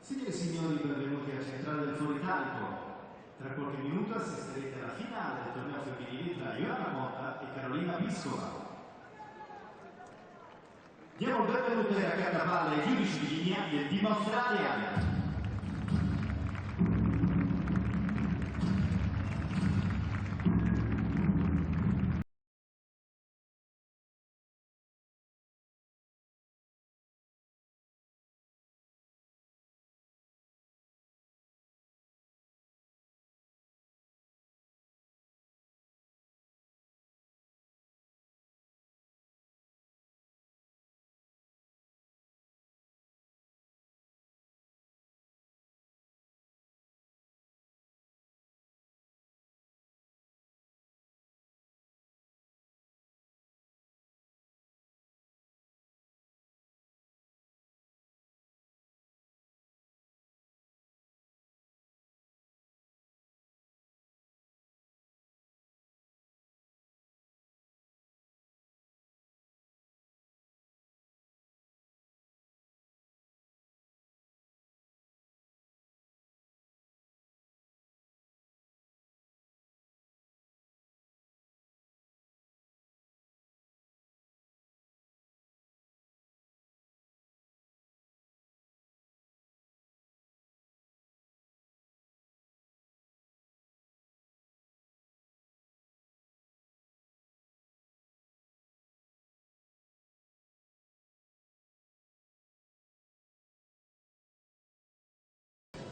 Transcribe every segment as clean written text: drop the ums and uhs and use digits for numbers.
Signore e signori, benvenuti alla centrale del fuoricarico. Tra qualche minuto assisterete alla finale del torneo femminile tra Johanna Konta e Karolina Pliskova. Diamo il benvenuto ai raccattavalle ai giudici di linea del team australiano.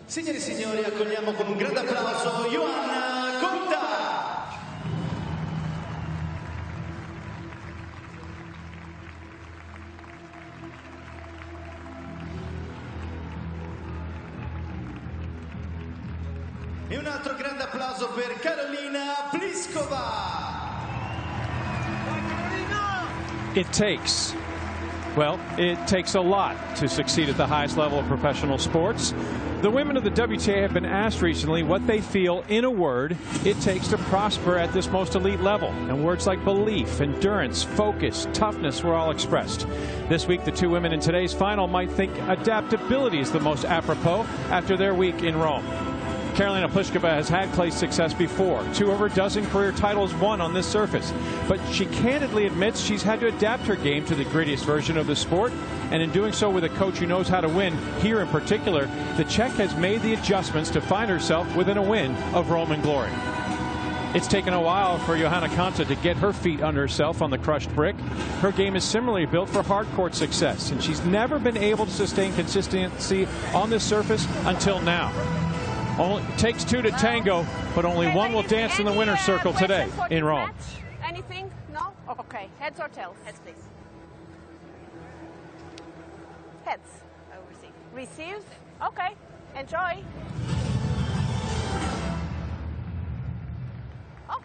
Signore e signori, accogliamo con un grande applauso Johanna Konta. E un altro grande applauso per Karolina Pliskova. It takes a lot to succeed at the highest level of professional sports. The women of the WTA have been asked recently what they feel, in a word, it takes to prosper at this most elite level. And words like belief, endurance, focus, toughness were all expressed. This week, the two women in today's final might think adaptability is the most apropos after their week in Rome. Karolina Pliskova has had clay success before, 2 of her dozen career titles won on this surface. But she candidly admits she's had to adapt her game to the grittiest version of the sport, and in doing so with a coach who knows how to win, here in particular, the Czech has made the adjustments to find herself within a win of Roman glory. It's taken a while for Johanna Konta to get her feet under herself on the crushed brick. Her game is similarly built for hard court success, and she's never been able to sustain consistency on this surface until now. Only takes 2 to tango, but only one will dance in the winner's circle today in Rome. Anything? No? Okay. Heads or tails? Heads, please. Heads. I will receive. Receives? Okay. Enjoy. Oh.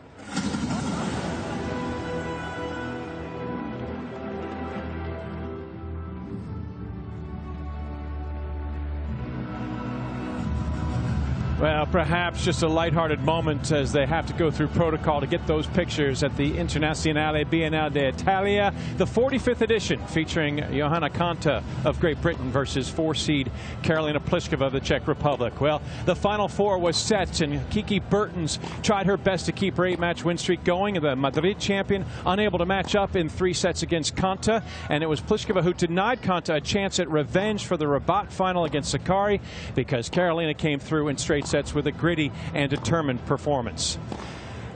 Well, perhaps just a lighthearted moment as they have to go through protocol to get those pictures at the Internazionale Biennale d'Italia, the 45th edition, featuring Johanna Konta of Great Britain versus 4-seed Karolina Pliskova of the Czech Republic. Well, the Final Four was set, and Kiki Bertens tried her best to keep her 8-match win streak going. The Madrid champion unable to match up in 3 sets against Konta, and it was Pliskova who denied Konta a chance at revenge for the Rabat final against Sakari, because Karolina came through in straight sets with a gritty and determined performance.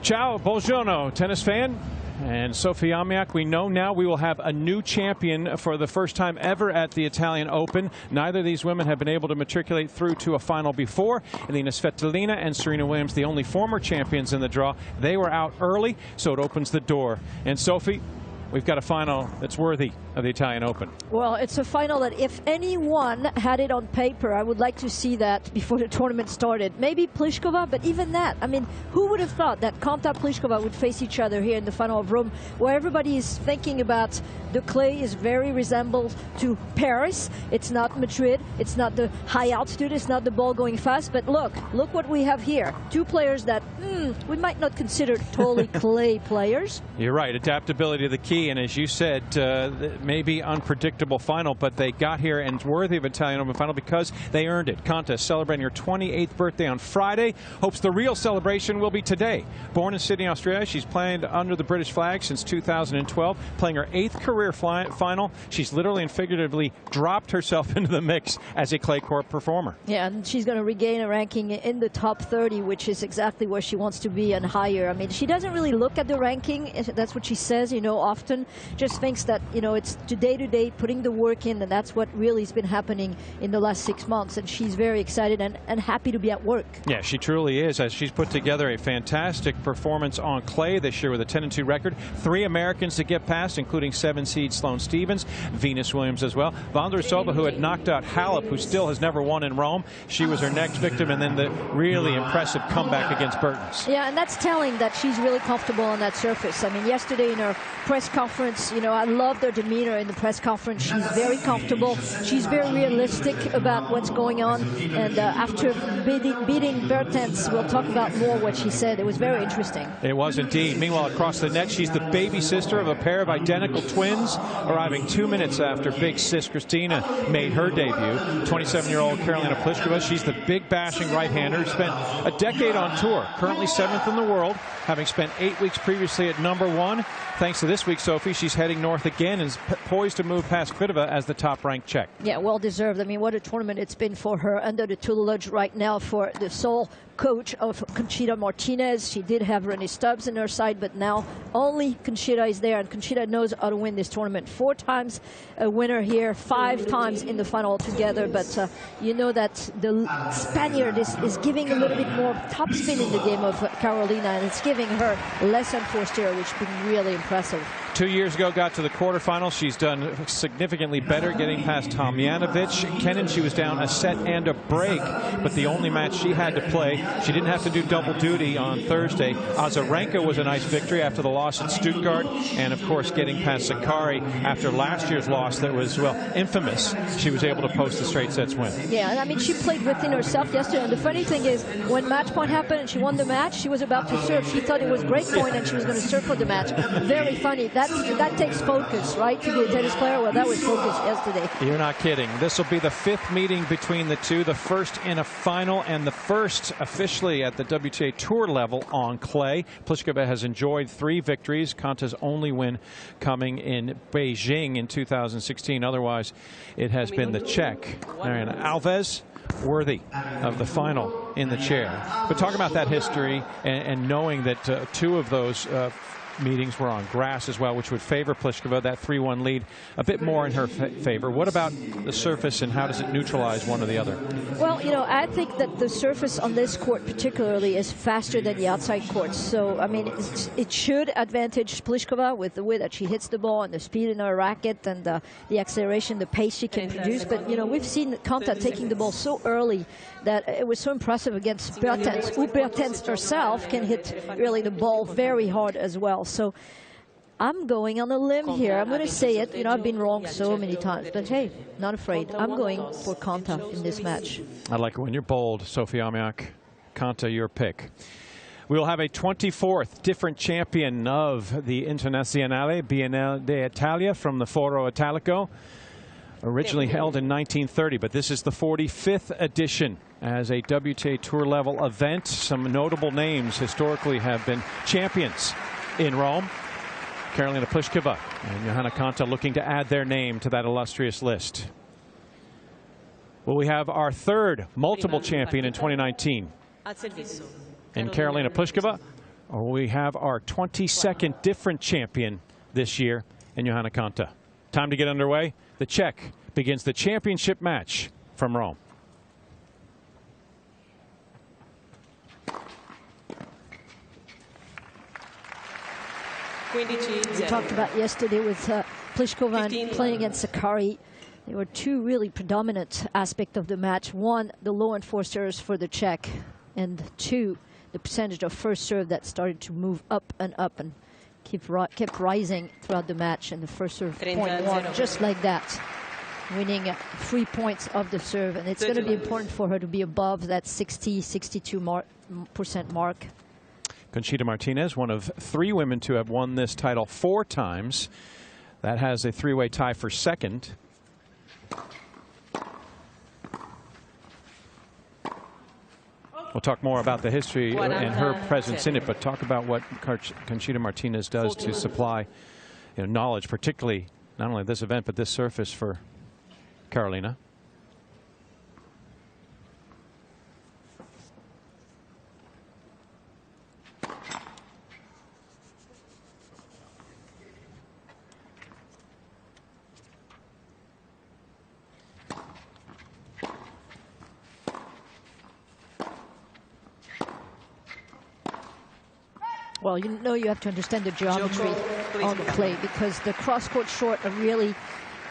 Ciao, buongiorno, tennis fan. And Sophie Amiak, we know now we will have a new champion for the first time ever at the Italian Open. Neither of these women have been able to matriculate through to a final before. Elina Svitolina and Serena Williams, the only former champions in the draw, they were out early, so it opens the door. And Sophie, we've got a final that's worthy of the Italian Open. Well, it's a final that if anyone had it on paper, I would like to see that before the tournament started. Maybe Pliskova, but even that, I mean, who would have thought that Konta Pliskova would face each other here in the final of Rome, where everybody is thinking about the clay is very resembled to Paris. It's not Madrid, it's not the high altitude, it's not the ball going fast, but look what we have here. 2 players that we might not consider totally clay players. You're right, adaptability to the key, and as you said, maybe unpredictable final, but they got here and it's worthy of Italian Open final because they earned it. Konta celebrating her 28th birthday on Friday. Hopes the real celebration will be today. Born in Sydney, Australia, she's played under the British flag since 2012, playing her 8th career final. She's literally and figuratively dropped herself into the mix as a clay court performer. Yeah, and she's going to regain a ranking in the top 30, which is exactly where she wants to be and higher. I mean, she doesn't really look at the ranking. That's what she says, you know, often. Just thinks that, you know, it's day to day, putting the work in, and that's what really has been happening in the last 6 months. And she's very excited and happy to be at work. Yeah, she truly is, as she's put together a fantastic performance on clay this year with a 10-2 record. 3 Americans to get past, including 7-seed Sloane Stephens, Venus Williams as well. Vondrousova, who had knocked out Halep, who still has never won in Rome. She was her next victim, and then the really impressive comeback against Bertens. Yeah, and that's telling that she's really comfortable on that surface. I mean, yesterday in her press conference, you know, I loved her demeanor in the press conference. She's very comfortable. She's very realistic about what's going on. And after beating Bertens, we'll talk about more what she said. It was very interesting. It was indeed. Meanwhile, across the net, she's the baby sister of a pair of identical twins, arriving 2 minutes after big sis Christina made her debut. 27-year-old Karolina Pliskova. She's the big bashing right-hander. Spent a decade on tour, currently 7th in the world, having spent 8 weeks previously at #1. Thanks to this week, Sophie, she's heading north again and is poised to move past Kvitova as the top-ranked Czech. Yeah, well deserved. I mean, what a tournament it's been for her, under the tutelage right now for the sole coach of Conchita Martinez. She did have Renee Stubbs in her side, but now only Conchita is there, and Conchita knows how to win this tournament. 4 times a winner here, 5 times in the final altogether, but you know that the Spaniard is giving a little bit more topspin in the game of Karolina, and it's giving her less unforced error, which has been really impressive. 2 years ago, got to the quarterfinals. She's done significantly better, getting past Tomljanovic. Kenin, she was down a set and a break, but the only match she had to play, she didn't have to do double duty on Thursday. Azarenka was a nice victory after the loss at Stuttgart, and of course getting past Sakkari after last year's loss that was, well, infamous. She was able to post a straight sets win. Yeah, and I mean, she played within herself yesterday, and the funny thing is, when match point happened and she won the match, she was about to serve. She thought it was great point and she was going to serve for the match. Very funny. That takes focus, right, to be a tennis player? Well, that was focus yesterday. You're not kidding. This will be the 5th meeting between the two, the first in a final and the first officially at the WTA Tour level on clay. Pliskova has enjoyed 3 victories. Konta's only win coming in Beijing in 2016. Otherwise, it has been the Czech, Mariana Alves, worthy of the final in the chair. But talk about that history and knowing that 2 of those meetings were on grass as well, which would favor Pliskova. That 3-1 lead a bit more in her favor. What about the surface, and how does it neutralize one or the other? Well, you know, I think that the surface on this court particularly is faster than the outside courts. So, I mean, it should advantage Pliskova with the way that she hits the ball and the speed in her racket and the acceleration, the pace she can produce. But, you know, we've seen Konta taking the ball so early that it was so impressive against Bertens, who Bertens herself can hit really the ball very hard as well. So I'm going on a limb here. I'm going to say it. You know, I've been wrong so many times, but hey, not afraid. I'm going for Konta in this match. I like it when you're bold, Sophie Amiak. Konta, your pick. We'll have a 24th different champion of the Internazionale Biennale d'Italia from the Foro Italico. Originally held in 1930, but this is the 45th edition as a WTA Tour level event. Some notable names historically have been champions in Rome. Karolina Pliskova and Johanna Konta looking to add their name to that illustrious list. Will we have our 3rd multiple champion in 2019 in Karolina Pliskova, or will we have our 22nd different champion this year in Johanna Konta? Time to get underway. The Czech begins the championship match from Rome. We talked about yesterday with Pliskova playing against Sakkari. There were 2 really predominant aspects of the match. 1, the low enforced errors for the Czech, and 2, the percentage of first serve that started to move up and kept rising throughout the match. And the first serve point 1, just like that, winning 3 points of the serve. And it's going to be important for her to be above that 60-62% mark. Conchita Martinez, one of 3 women to have won this title 4 times. That has a three-way tie for second. We'll talk more about the history and her presence in it, but talk about what Conchita Martinez does to supply knowledge, particularly not only this event, but this surface for Karolina. Well, you know you have to understand the geometry on the clay, because the cross-court short are really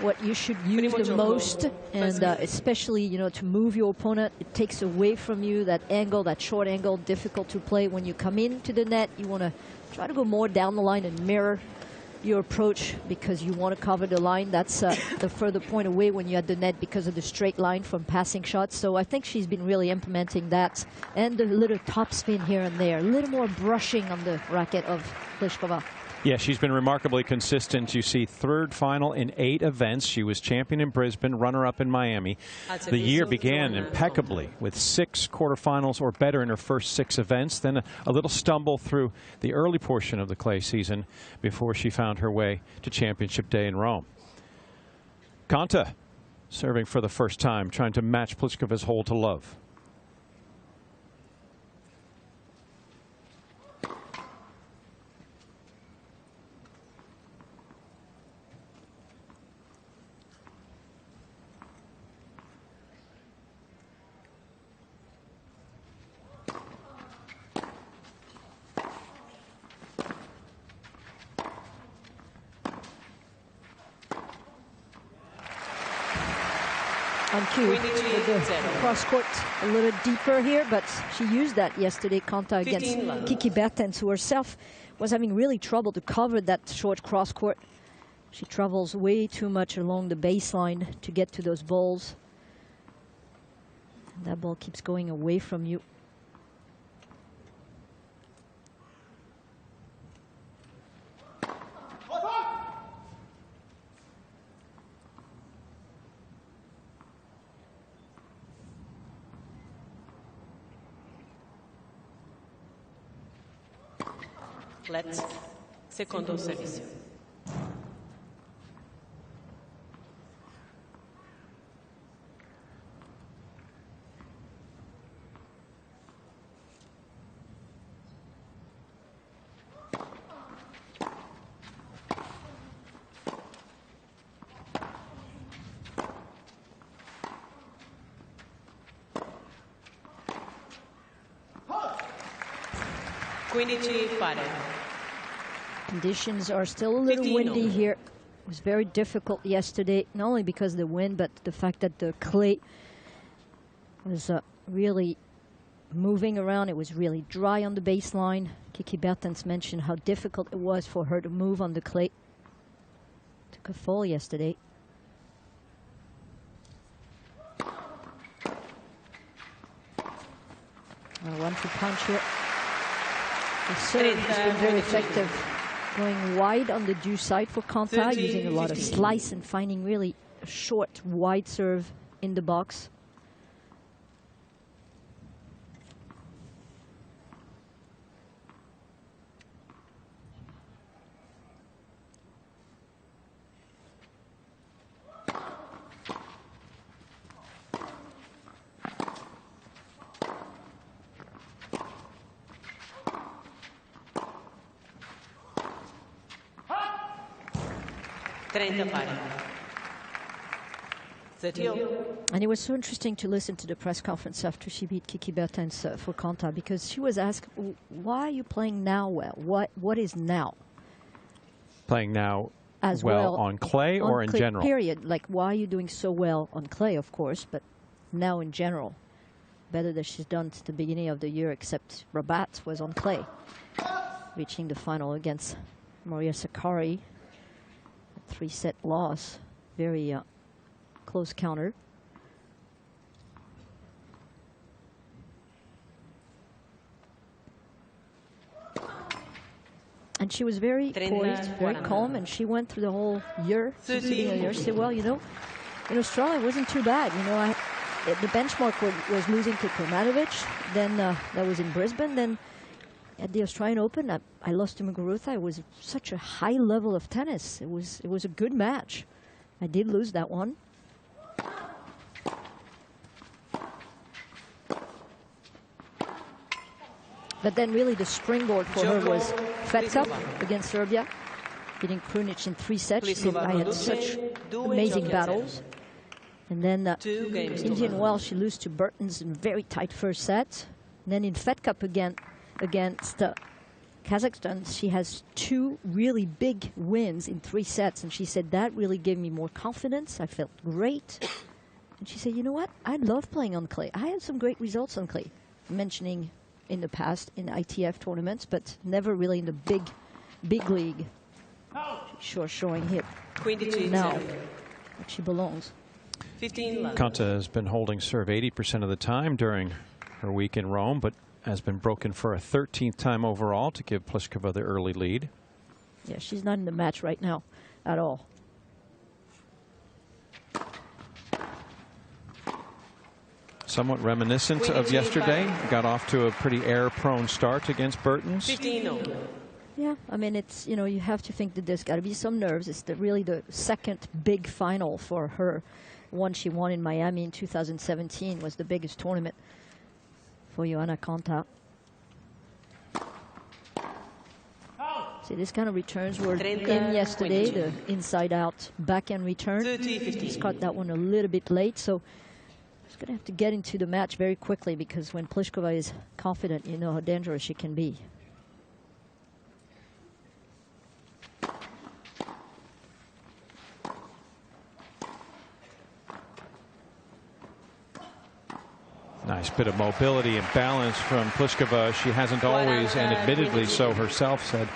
what you should use the most, and especially, to move your opponent. It takes away from you that angle, that short angle, difficult to play. When you come into the net, you want to try to go more down the line and mirror your approach, because you want to cover the line. That's the further point away when you're at the net because of the straight line from passing shots. So I think she's been really implementing that, and a little top spin here and there, a little more brushing on the racket of Pliskova. Yeah, she's been remarkably consistent. You see, third final in 8 events. She was champion in Brisbane, runner-up in Miami. The year began impeccably with 6 quarterfinals or better in her first 6 events. Then a little stumble through the early portion of the clay season before she found her way to championship day in Rome. Konta serving for the first time, trying to match Pliskova's hold to love. On cue with the cross court a little deeper here, but she used that yesterday, Konta, against Kiki Bertens, who herself was having really trouble to cover that short cross court. She travels way too much along the baseline to get to those balls. And that ball keeps going away from you. Let's secondo service. Conditions are still a little windy here. It was very difficult yesterday, not only because of the wind, but the fact that the clay was really moving around. It was really dry on the baseline. Kiki Bertens mentioned how difficult it was for her to move on the clay. Took a fall yesterday. One to punch here. The serve has been very effective. Going wide on the due side for Konta, using a lot of slice and finding really a short, wide serve in the box. And it was so interesting to listen to the press conference after she beat Kiki Bertens for Konta, because she was asked, why are you playing now well? What is now? Playing now as well on clay or in general? Period. Like, why are you doing so well on clay, of course, but now in general? Better than she's done since the beginning of the year, except Rabat was on clay, reaching the final against Maria Sakkari. 3-set loss. Very close counter. And mean, she was very poised, very calm, and she went through the whole year, since the beginning of the year. She said, well, you know, in Australia, it wasn't too bad. You know, the benchmark was losing to Kramatovic. Then that was in Brisbane. Then at the Australian Open, I lost to Muguruza. It was such a high level of tennis. It was a good match. I did lose that one. But then really the springboard for her was Fed Cup against Serbia, beating Krunic in 3 sets. She said, I had such amazing battles. And then Indian Wells, she lose to Bertens in very tight first set. And then in Fed Cup again against Kazakhstan, she has 2 really big wins in 3 sets. And she said, that really gave me more confidence. I felt great. And she said, you know what? I love playing on clay. I had some great results on clay. Mentioning in the past in ITF tournaments, but never really in the big league. Sure, showing here now that she belongs. Konta has been holding serve 80% of the time during her week in Rome, but has been broken for a 13th time overall to give Pliskova the early lead. Yeah, she's not in the match right now at all. Somewhat reminiscent of yesterday. Got off to a pretty error-prone start against Bertens. 15-0. Yeah, I mean, it's, you know, you have to think that there's got to be some nerves. It's really the second big final for her. One she won in Miami in 2017 was the biggest tournament for Johanna Konta. See, this kind of returns were in yesterday, the inside-out backhand return. She's caught that one a little bit late, so she's going to have to get into the match very quickly, because when Pliskova is confident, you know how dangerous she can be. Nice bit of mobility and balance from Pliskova. She hasn't always, and admittedly so herself, said,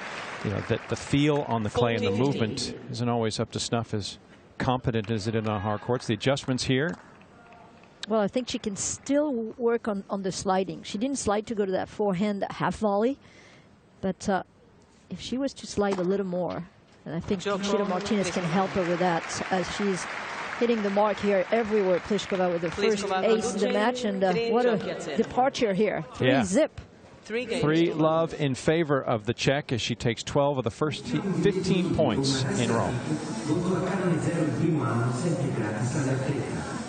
you know, that the feel on the clay and the movement isn't always up to snuff, as competent as it is on hard courts. The adjustments here. Well, I think she can still work on the sliding. She didn't slide to go to that forehand half volley, but if she was to slide a little more, and I think Conchita Martinez can help her with that, as she's hitting the mark here everywhere. Pliskova with the first ace of the match, and what a departure here. 3-zip. 3-love in favor of the Czech, as she takes 12 of the first 15 points in Rome.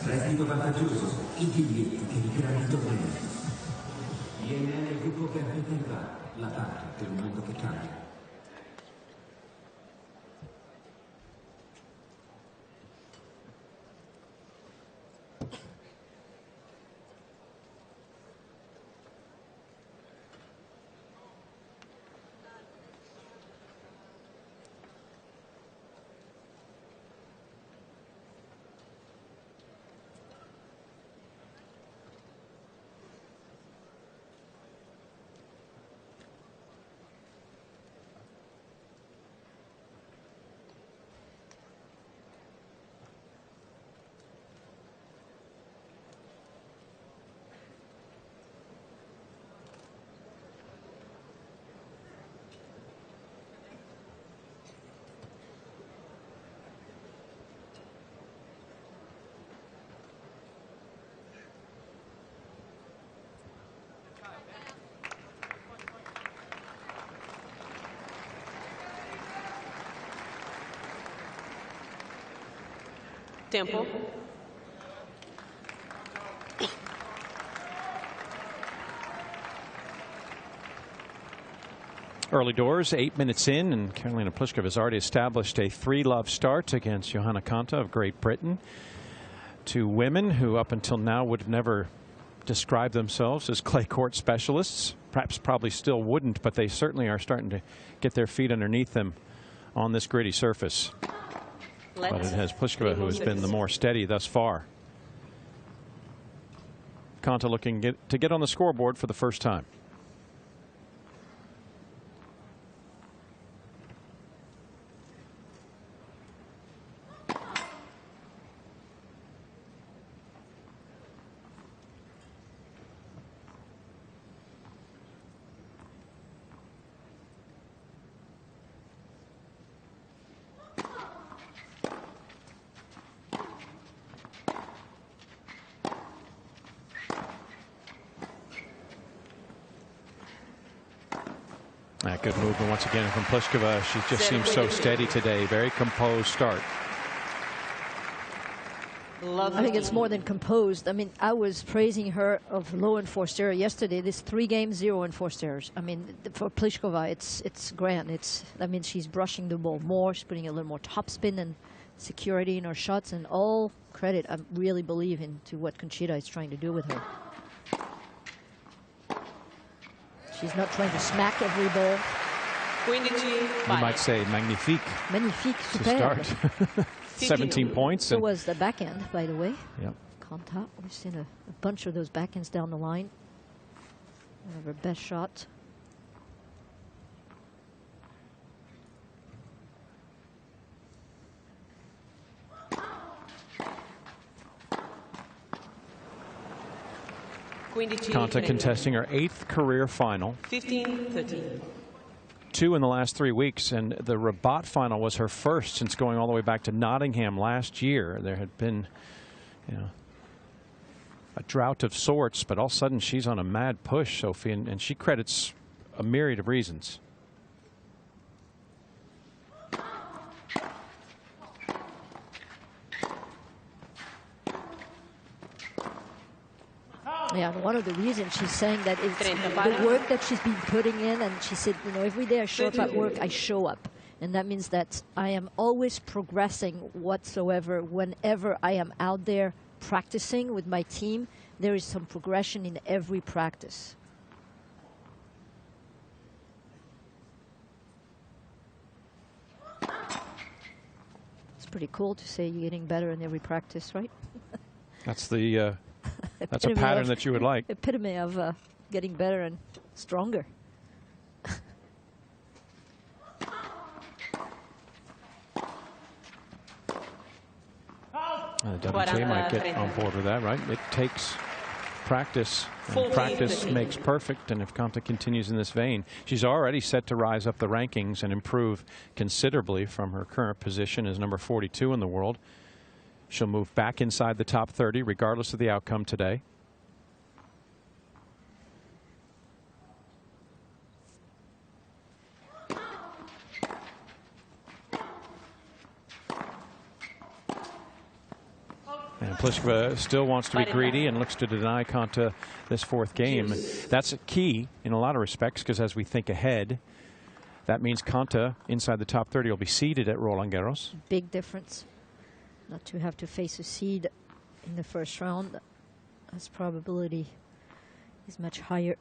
Prestito vantaggioso, i biglietti che richiederà il torneo. Viene nel gruppo che avvertirà la data per un mondo che cambia. Tempo. Early doors, 8 minutes in, and Karolina Pliskova has already established a 3-love start against Johanna Konta of Great Britain. 2 women who up until now would have never described themselves as clay court specialists. Perhaps probably still wouldn't, but they certainly are starting to get their feet underneath them on this gritty surface. But it has Pliskova who has been the more steady thus far. Konta looking to get on the scoreboard for the first time. Yeah, good movement once again from Pliskova. She just seems so steady today. Very composed start. I think it's more than composed. I mean, I was praising her of low enforced error yesterday. This 3 games, 0 enforced errors. I mean, for Pliskova, it's grand. That means she's brushing the ball more. She's putting a little more topspin and security in her shots. And all credit, I really believe, into what Conchita is trying to do with her. She's not trying to smack every ball. You might say magnifique. Magnifique, to superb. start. 17 points. So was the backhand, by the way. Yep. Konta, we've seen a bunch of those backhands down the line. One of her best shots. Konta contesting her 8th career final. 15-13. 2 in the last 3 weeks, and the Rabat final was her first since going all the way back to Nottingham last year. There had been, you know, a drought of sorts, but all of a sudden she's on a mad push, Sophie, and she credits a myriad of reasons. Yeah, and one of the reasons she's saying that is the work that she's been putting in, and she said, you know, every day I show up at work, I show up. And that means that I am always progressing whatsoever. Whenever I am out there practicing with my team, there is some progression in every practice. It's pretty cool to say you're getting better in every practice, right? That's the that's a pattern that you would like. Epitome of getting better and stronger. WTA might get on board with that, right? It takes practice, and practice makes perfect. And if Konta continues in this vein, she's already set to rise up the rankings and improve considerably from her current position as number 42 in the world. She'll move back inside the top 30 regardless of the outcome today. And Pliskova still wants to be greedy and looks to deny Konta this 4th game. That's a key in a lot of respects, because as we think ahead, that means Konta inside the top 30 will be seeded at Roland Garros. Big difference. Not to have to face a seed in the first round. As probability is much higher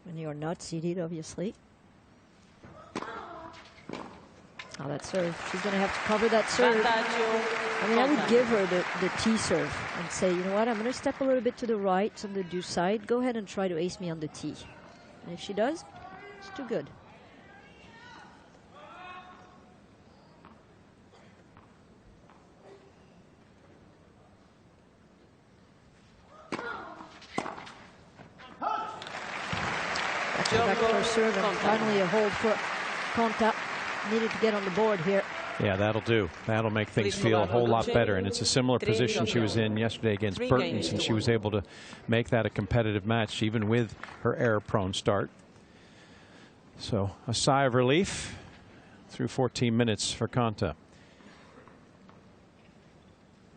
when you're not seeded, obviously. Oh, that serve. She's going to have to cover that serve. I mean, I would give her the T serve and say, you know what, I'm going to step a little bit to the right on the deuce side. Go ahead and try to ace me on the T. And if she does, it's too good. Back to her serve, and finally a hold for Konta. Needed to get on the board here. Yeah, that'll do. That'll make things feel a whole lot better. And it's a similar position she was in yesterday against Burtons, and she was able to make that a competitive match even with her error-prone start. So a sigh of relief through 14 minutes for Konta.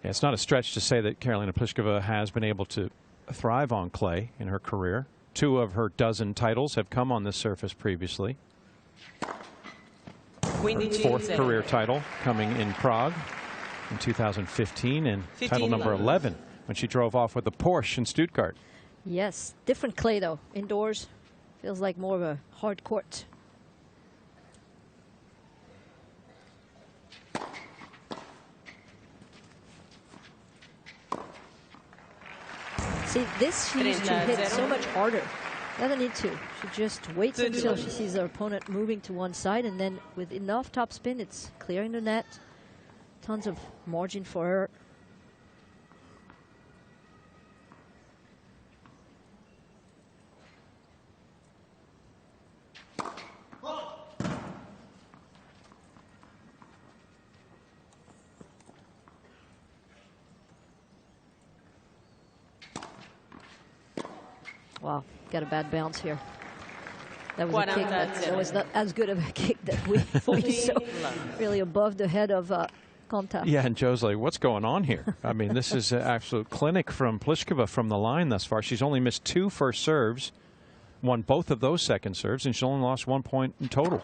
Yeah, it's not a stretch to say that Karolina Pliskova has been able to thrive on clay in her career. 2 of her dozen titles have come on this surface previously. Her 4th career title coming in Prague in 2015, and title number 11 when she drove off with the Porsche in Stuttgart. Yes, different clay though. Indoors feels like more of a hard court. See, this she used to hit so much harder. Doesn't need to. She just waits until she sees her opponent moving to one side, and then with enough topspin, it's clearing the net. Tons of margin for her. Wow, got a bad bounce here. That was a kick that was not as good of a kick that we saw really above the head of Konta. Yeah, and Joe's like, what's going on here? I mean, this is an absolute clinic from Pliskova from the line thus far. She's only missed 2 first serves, won both of those second serves, and she's only lost 1 point in total.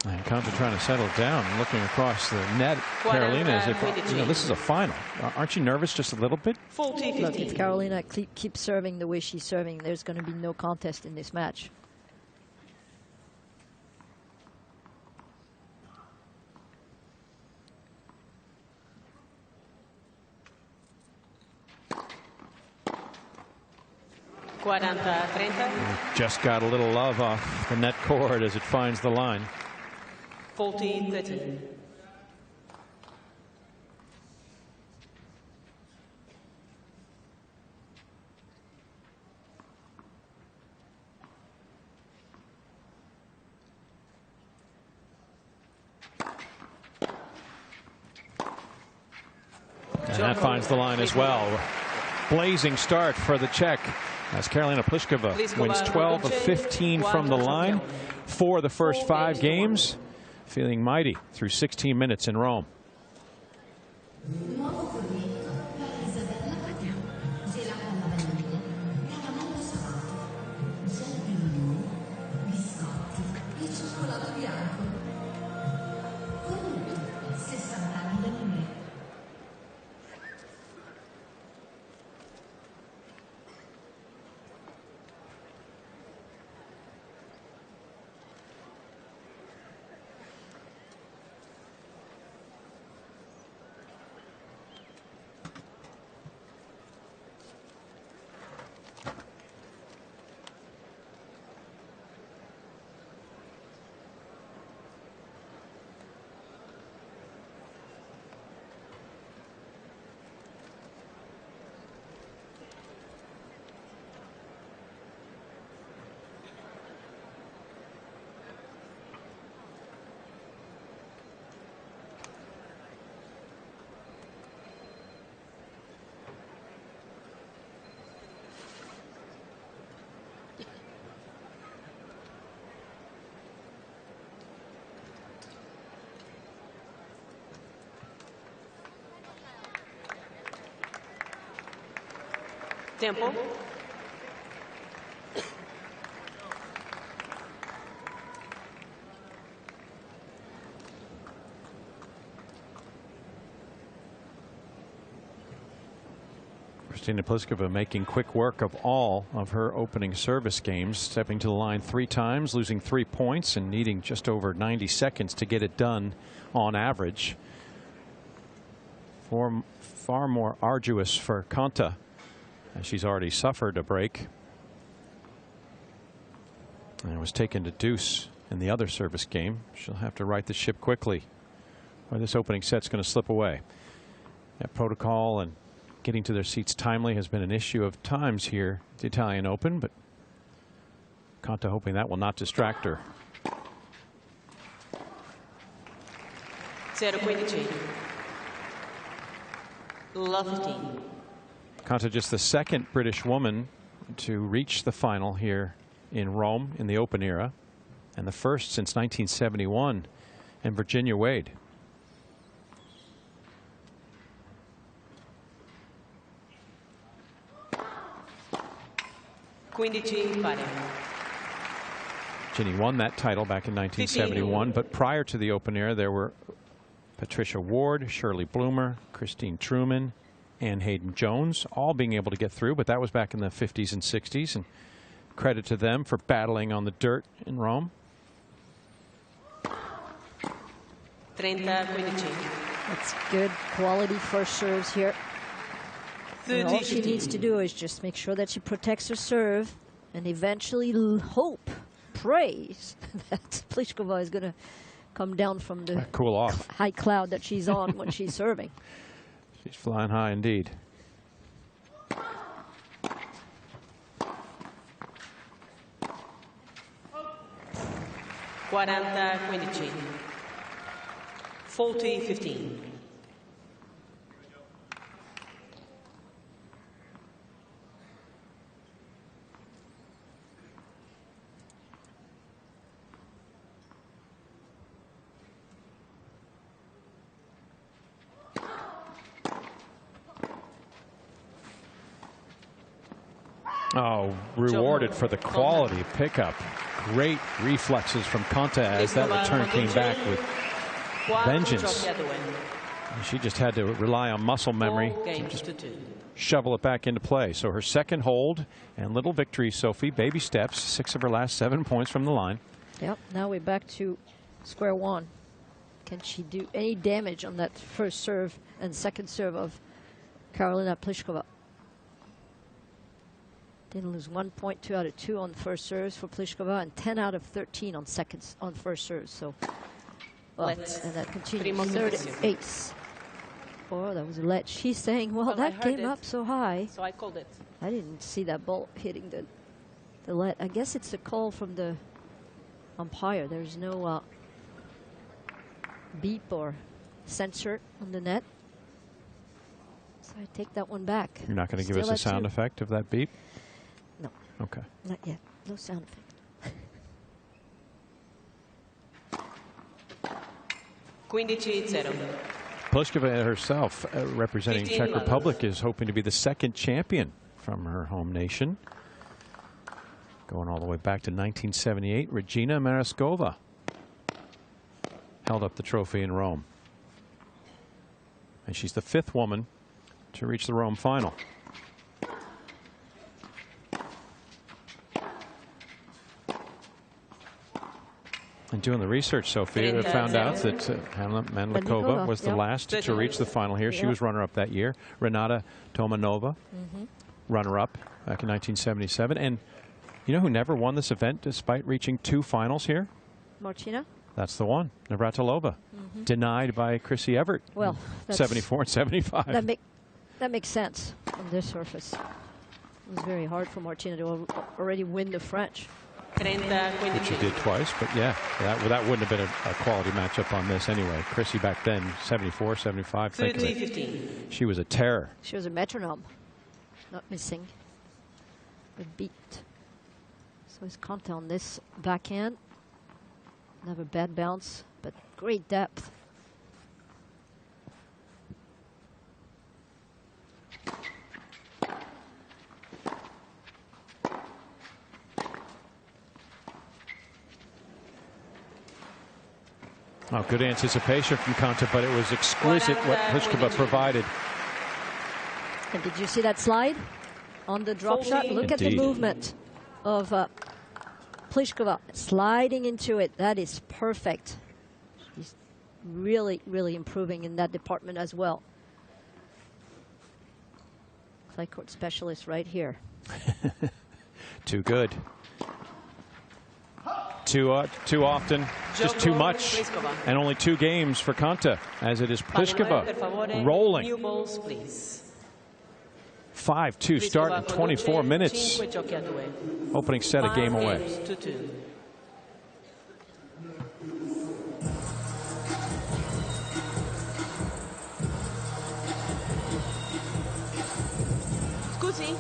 And Konta trying to settle down and looking across the net. Karolina, as if, you know, this is a final. Aren't you nervous just a little bit? Look, if Karolina keeps serving the way she's serving, there's going to be no contest in this match. Just got a little love off the net cord as it finds the line. 40-30. And that finds the line as well. Blazing start for the Czech as Karolina Pliskova wins 12 of 15 from the line for the first 5 games. Feeling mighty through 16 minutes in Rome. Tempo. Kristina Pliskova making quick work of all of her opening service games, stepping to the line 3 times, losing 3 points and needing just over 90 seconds to get it done on average. Far more arduous for Konta, as she's already suffered a break and was taken to deuce in the other service game. She'll have to right the ship quickly or this opening set's going to slip away. That protocol and getting to their seats timely has been an issue of times here at the Italian Open, but Konta hoping that will not distract her. 0-15. Love 15. Konta just the 2nd British woman to reach the final here in Rome in the Open era, and the 1st since 1971, and Virginia Wade. Ginny won that title back in 1971, but prior to the Open era there were Patricia Ward, Shirley Bloomer, Christine Truman, and Hayden Jones, all being able to get through, but that was back in the 50s and 60s, and credit to them for battling on the dirt in Rome. 30-15. That's good quality first serves here. And all she needs to do is just make sure that she protects her serve and eventually hope, prays that Pliskova is going to come down from the cool off high cloud that she's on when she's serving. She's flying high indeed. Quaranta 15. 40-15. Oh, rewarded for the quality pickup. Great reflexes from Konta as that return came back with vengeance. And she just had to rely on muscle memory to just shovel it back into play. So her second hold and little victory, Sophie. Baby steps, 6 of her last 7 points from the line. Yep, now we're back to square one. Can she do any damage on that first serve and second serve of Karolina Pliskova? Didn't lose 1 point, 2 out of 2 on the first serves for Pliskova, and 10 out of 13 on seconds on first serves. So, well, and that continues. Third ace. Oh, that was a let. She's saying, well, that came up so high. So I called it. I didn't see that ball hitting the let. I guess it's a call from the umpire. There's no beep or sensor on the net. So I take that one back. You're not going to give us a sound effect of that beep? No. Okay. Not yet. No sound effect. 15-0. Pliskova herself, representing Czech Republic, is hoping to be the second champion from her home nation. Going all the way back to 1978, Regina Mariskova held up the trophy in Rome. And she's the 5th woman to reach the Rome final. And doing the research, Sophie, I found out that Hanna Mandlikova was the last to reach the final here. She was runner-up that year. Renata Tomanova, runner-up back in 1977. And you know who never won this event despite reaching 2 finals here? Martina? That's the one, Navratilova. Denied by Chrissy Evert. Well, 74 and 75. That makes sense on this surface. It was very hard for Martina to already win the French. Which she did twice, but yeah, that wouldn't have been a quality matchup on this anyway. Chrissy back then, 74, 75. Think of it. She was a terror. She was a metronome, not missing, but beat. So is Konta on this backhand. Never bad bounce, but great depth. Oh, good anticipation from Konta, but it was exquisite what Pliskova provided. And did you see that slide on the drop shot? Look at the movement of Pliskova sliding into it. That is perfect. She's really, really improving in that department as well. Clay court specialist right here. Too good. Too often, just too much, and only 2 games for Konta, as it is Pliskova rolling. 5-2 start in 24 minutes. Opening set, a game away. Scusi.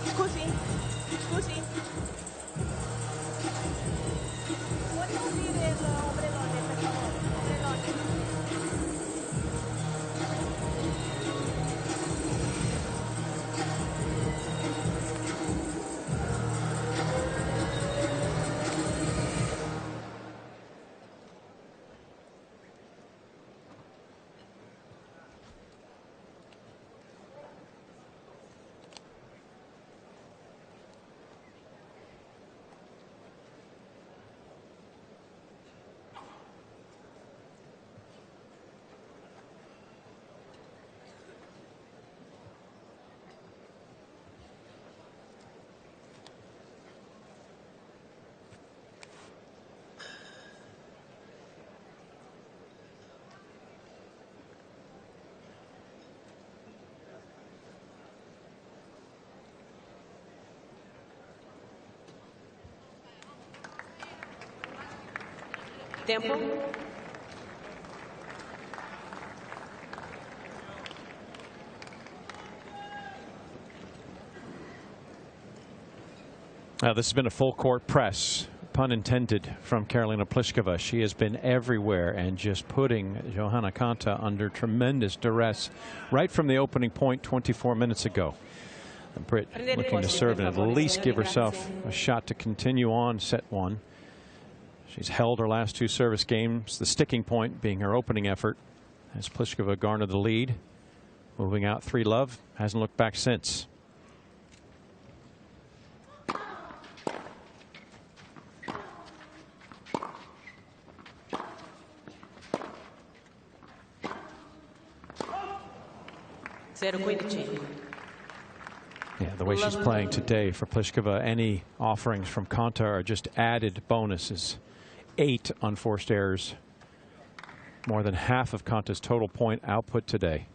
Tempo. Now, this has been a full court press, pun intended, from Karolina Pliskova. She has been everywhere and just putting Johanna Konta under tremendous duress right from the opening point 24 minutes ago. And Britt looking to serve and at least give herself a shot to continue on set one. She's held her last two service games, the sticking point being her opening effort, as Pliskova garnered the lead. Moving out 3-love, hasn't looked back since. Yeah, the way she's playing today for Pliskova, any offerings from Konta are just added bonuses. 8 unforced errors, more than half of Konta's total point output today.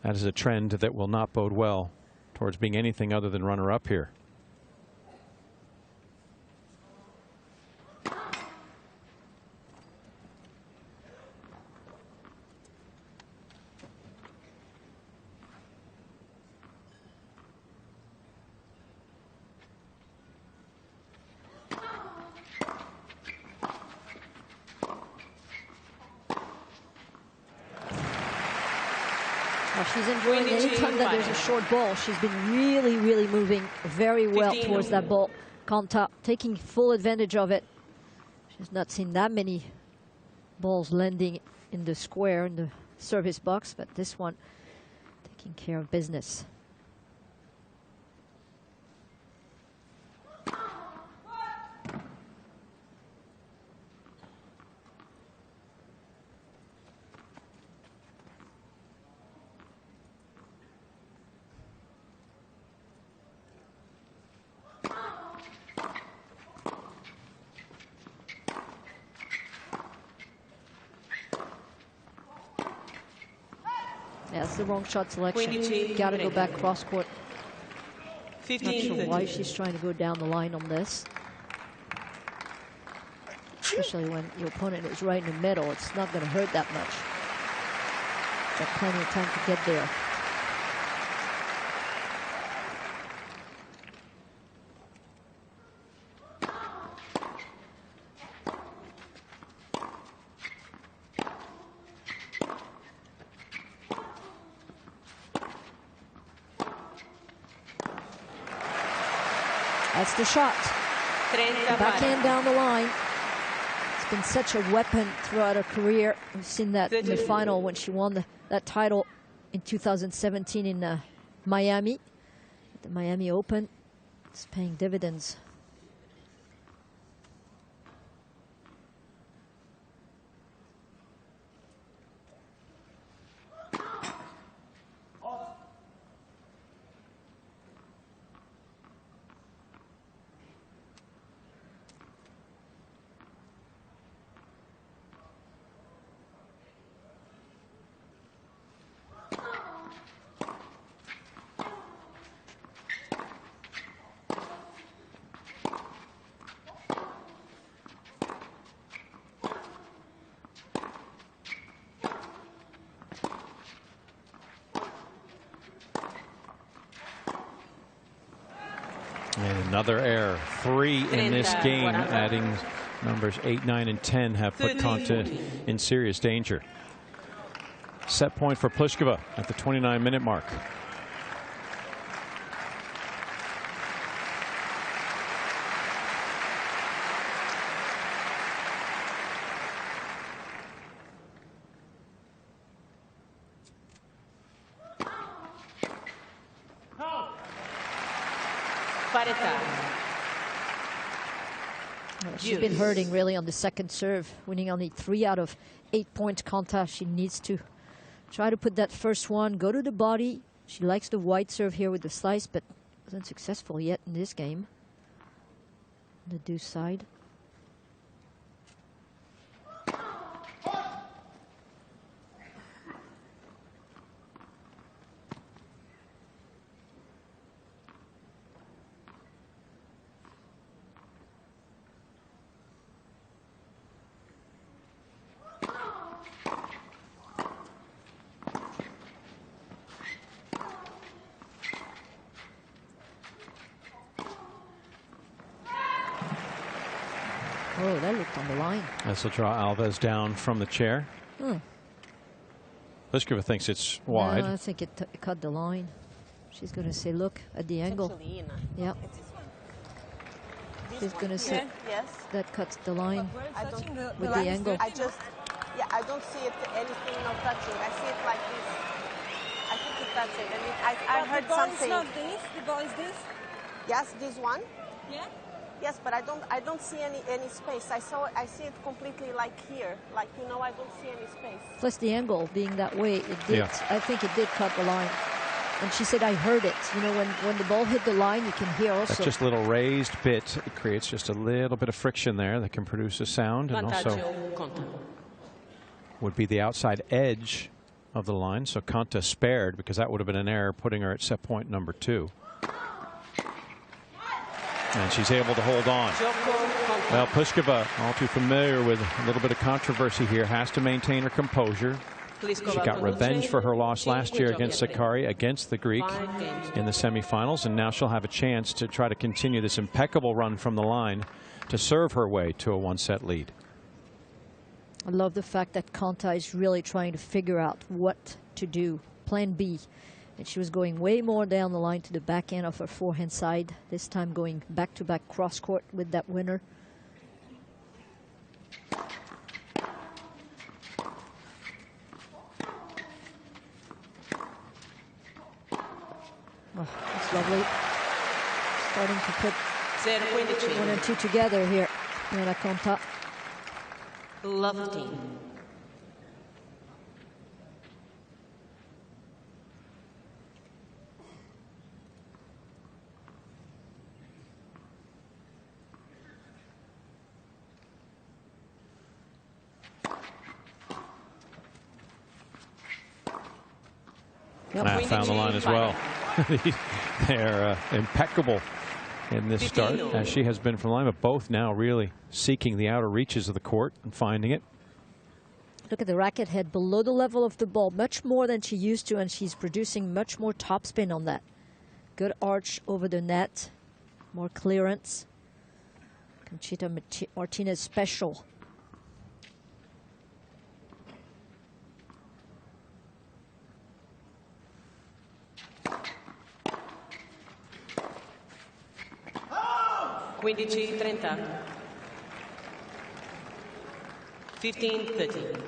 That is a trend that will not bode well towards being anything other than runner-up here. She's enjoying any time that there's a short ball. She's been really, really moving very well towards that ball. Konta taking full advantage of it. She's not seen that many balls landing in the square, in the service box, but this one taking care of business. That's the wrong shot selection. Got to go back cross court. Not sure why she's trying to go down the line on this. Especially when your opponent is right in the middle. It's not going to hurt that much. Got plenty of time to get there. That's the shot. The backhand down the line. It's been such a weapon throughout her career. We've seen that in the final when she won that title in 2017 in Miami. The Miami Open. It's paying dividends. And another error. 3 in this game, adding numbers 8, 9, and 10 have put Konta in serious danger. Set point for Pliskova at the 29-minute mark. She's been hurting really on the second serve, winning only 3 out of 8 points. Konta, she needs to try to put that first one, go to the body. She likes the wide serve here with the slice, but wasn't successful yet in this game. The deuce side. Oh, that looked on the line. This will draw Alves down from the chair. Pliskova thinks it's wide. No, I think it cut the line. She's going to say, look at the angle. Karolina. Yeah. She's going to say, Yes. that cuts the line I don't, with the angle. I just, yeah, I don't see it anything no touching. I see it like this. I think it's touching. And I heard something. The ball is not this. The ball is this. Yes, this one. Yeah. Yes, but I don't see any space. I see it completely like here. Like, you know, I don't see any space. Plus the angle being that way, it did. Yeah. I think it did cut the line. And she said, I heard it. You know, when the ball hit the line, you can hear also. That's just a little raised bit. It creates just a little bit of friction there that can produce a sound, and also would be the outside edge of the line. So Konta spared, because that would have been an error, putting her at set point number 2. And she's able to hold on. Well, Pliskova, all too familiar with a little bit of controversy here, has to maintain her composure. She got revenge for her loss last year against Sakari, against the Greek in the semifinals, and now she'll have a chance to try to continue this impeccable run from the line to serve her way to a 1-set lead. I love the fact that Konta is really trying to figure out what to do, plan B. And she was going way more down the line to the back end of her forehand side, this time going back-to-back cross-court with that winner. Oh, that's lovely. Starting to put 1 and 2 together here. Johanna Konta. Lovely. And I found the line as well. They're impeccable in this start, as she has been from the line, but both now really seeking the outer reaches of the court and finding it. Look at the racket head below the level of the ball, much more than she used to, and she's producing much more topspin on that. Good arch over the net, more clearance. Conchita Martinez special. Quindici 30. 15-13.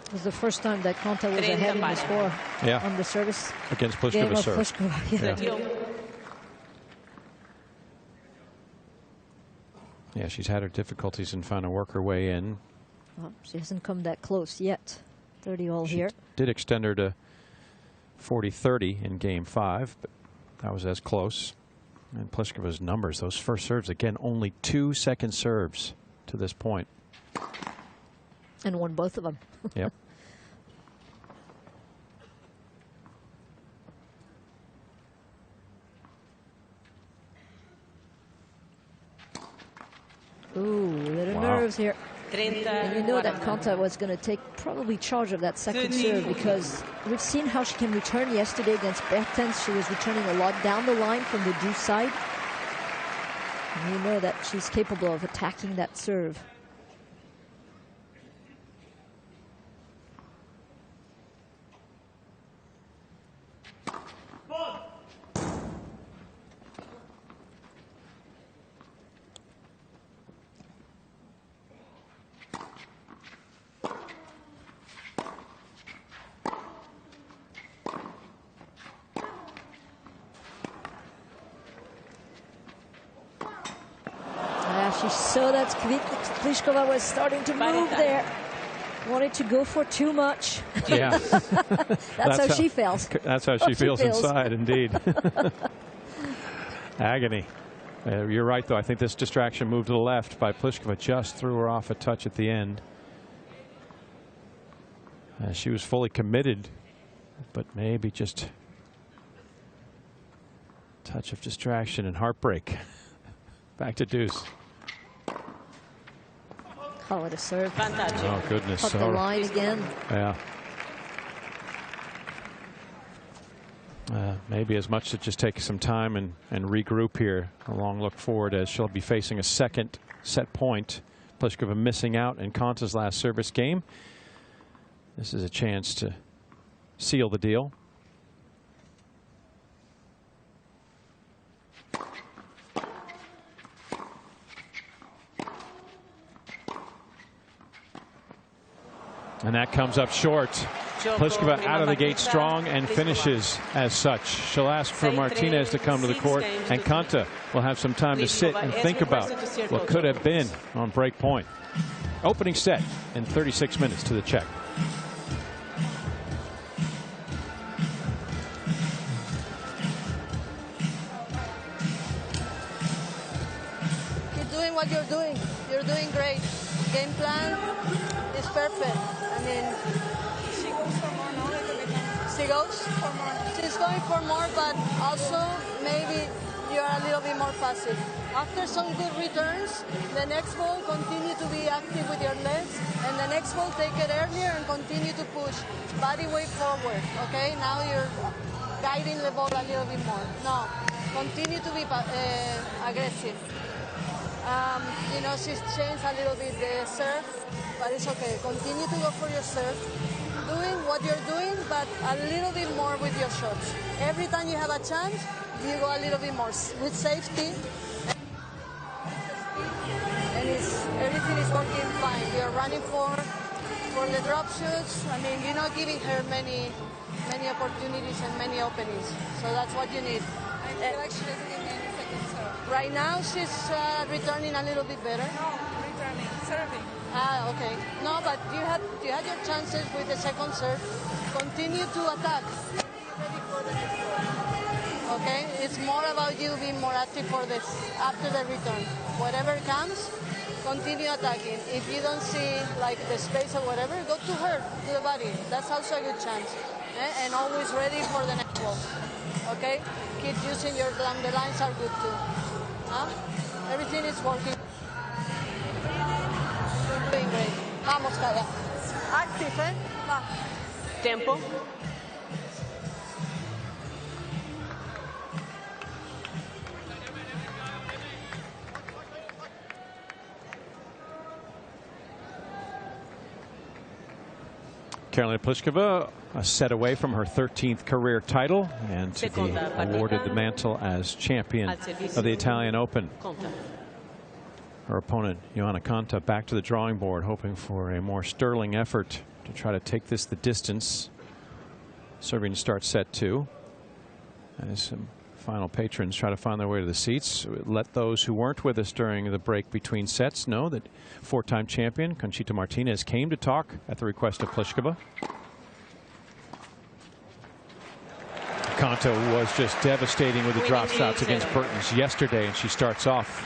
It was the first time that Konta was ahead in the score on the service. Against Pliskova's serve. Pliskova, yeah. Yeah, she's had her difficulties in trying to work her way in. Well, she hasn't come that close yet. 30 all here. Did extend her to 40-30 in game 5, but that was as close. And Pliskova's numbers, those first serves, again, only 2 second serves to this point. And won both of them. Yep. Ooh, little nerves here. And you know that Konta was going to take probably charge of that second serve, because we've seen how she can return yesterday against Bertens. She was returning a lot down the line from the deuce side. And you know that she's capable of attacking that serve. She saw that Pliskova was starting to move there. Wanted to go for too much. Yeah. that's how she feels. That's how she feels inside, indeed. Agony. You're right, though. I think this distraction moved to the left by Pliskova just threw her off a touch at the end. She was fully committed, but maybe just a touch of distraction and heartbreak. Back to deuce. Oh, what a serve. Vantaggio. Oh, goodness. Cut the line again. Yeah. Maybe as much to just take some time and regroup here. A long look forward as she'll be facing a second set point. Pliskova missing out in Konta's last service game. This is a chance to seal the deal. And that comes up short. Pliskova out of the gate strong and finishes as such. She'll ask for Martinez to come to the court, and Konta will have some time to sit and think about what could have been on break point. Opening set in 36 minutes to the Czech. Keep doing what you're doing. You're doing great. Game plan is perfect. I mean, she goes for more. She's going for more, but also maybe you're a little bit more passive. After some good returns, the next ball continue to be active with your legs, and the next ball take it earlier and continue to push body weight forward. Okay, now you're guiding the ball a little bit more. No, continue to be aggressive. You know, she's changed a little bit the serve, but it's okay. Continue to go for your serve. Doing what you're doing, but a little bit more with your shots. Every time you have a chance, you go a little bit more with safety. And everything is working fine. You're running for the drop shots. I mean, you're not giving her many opportunities and many openings. So that's what you need. I feel like she doesn't give me any second serve. Right now, she's returning a little bit better. No, returning, serving. Ah, okay. No, but you had your chances with the second serve. Continue to attack. Ready for the next one. Okay, it's more about you being more active for this after the return. Whatever comes, continue attacking. If you don't see like the space or whatever, go to her, to the body. That's also a good chance. And always ready for the next ball. Okay, keep using your the lines are good too. Huh? Everything is working. Doing great. Vamos, Kaya. Active, eh? Va. Tempo. Karolina Pliskova a set away from her 13th career title and to be awarded the mantle as champion of the Italian Open. Her opponent, Johanna Konta, back to the drawing board, hoping for a more sterling effort to try to take this the distance. Serving to start set two. As some final patrons try to find their way to the seats. Let those who weren't with us during the break between sets know that four-time champion Conchita Martinez came to talk at the request of Pliskova. Konta was just devastating with the drop shots against Bertens yesterday, and she starts off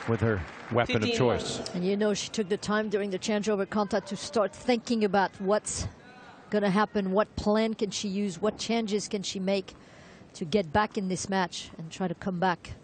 with her weapon of choice. And you know, she took the time during the changeover, Konta, to start thinking about what's going to happen, what plan can she use, what changes can she make to get back in this match and try to come back.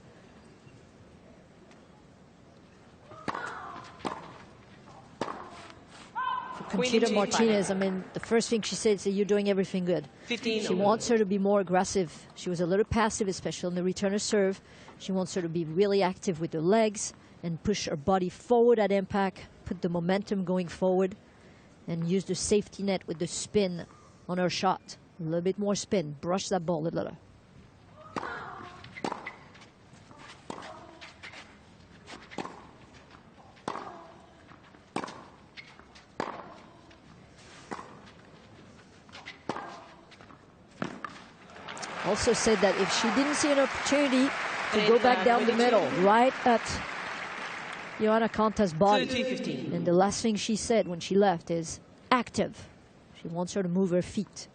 For Conchita Martinez, I mean, the first thing she said is that you're doing everything good. She wants her to be more aggressive. She was a little passive, especially on the return of serve. She wants her to be really active with her legs and push her body forward at impact, put the momentum going forward, and use the safety net with the spin on her shot. A little bit more spin, brush that ball a little. Also said that if she didn't see an opportunity to go back down the middle, right at Johanna Konta's body. And the last thing she said when she left is active. She wants her to move her feet.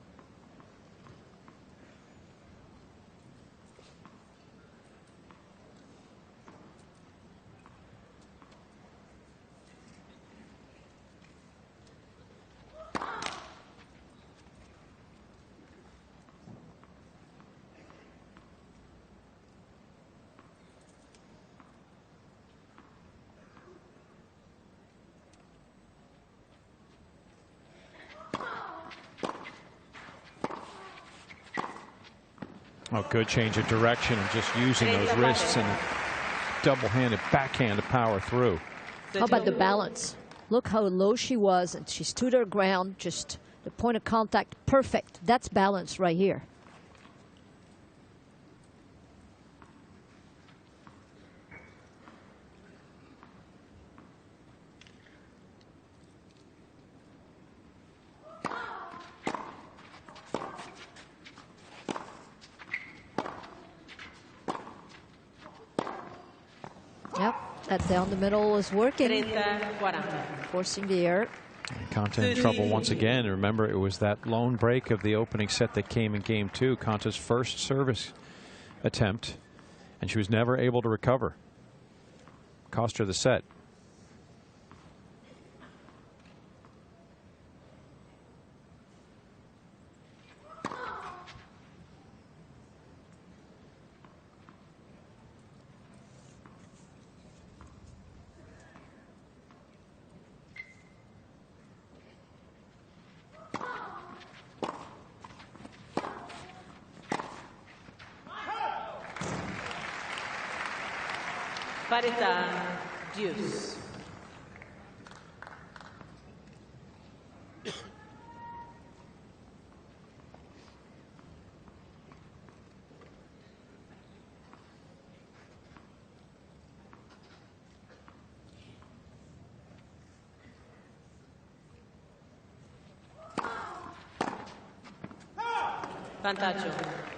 Oh, good change of direction and just using those wrists and double-handed backhand to power through. How about the balance? Look how low she was, and she stood her ground, just the point of contact, perfect. That's balance right here. Yep, that down the middle is working. Forcing the error. Konta in trouble once again. Remember, it was that lone break of the opening set that came in game 2. Konta's first service attempt, and she was never able to recover. Cost her the set. Deuce.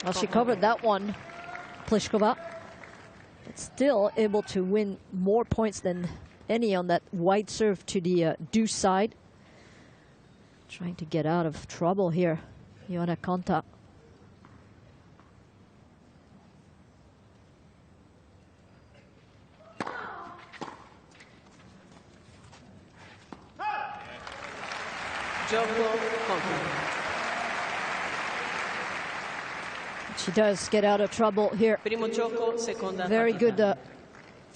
Well, she covered that one, Pliskova. But still able to win more points than any on that wide serve to the deuce side. Trying to get out of trouble here, Johanna Konta. She does get out of trouble here. Very good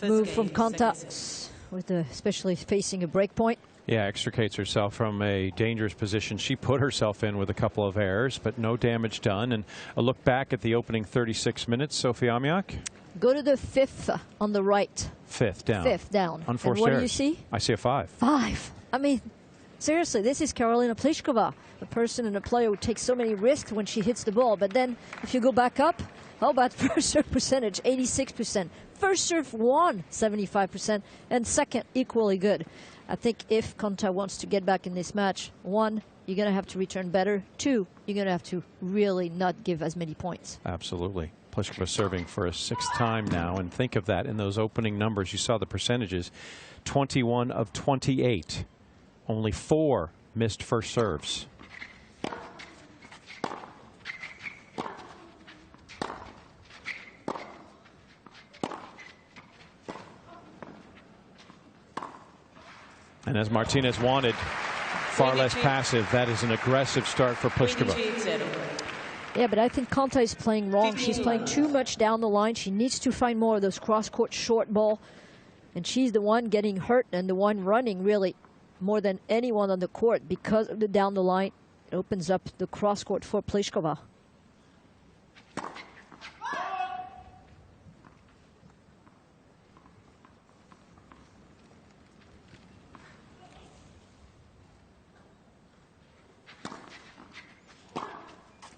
move from Konta, with especially facing a break point. Yeah, extricates herself from a dangerous position she put herself in with a couple of errors, but no damage done. And a look back at the opening 36 minutes, Sophie Amiak. Go to the 5th on the right. 5th down. 5th down. Unforced and what errors. do you see? I see a 5. 5. I mean, seriously, this is Karolina Pliskova, a person and a player who takes so many risks when she hits the ball. But then if you go back up, how about first serve percentage, 86%. First serve won, 75%. And second, equally good. I think if Konta wants to get back in this match, 1, you're going to have to return better. 2, you're going to have to really not give as many points. Absolutely. Pliskova serving for a 6th time now. And think of that in those opening numbers. You saw the percentages. 21 of 28. Only 4 missed first serves. And as Martinez wanted, far less passive. That is an aggressive start for Pliskova. Yeah, but I think Konta is playing wrong. She's playing too much down the line. She needs to find more of those cross-court short ball. And she's the one getting hurt and the one running really more than anyone on the court because of the down the line. It opens up the cross-court for Pliskova.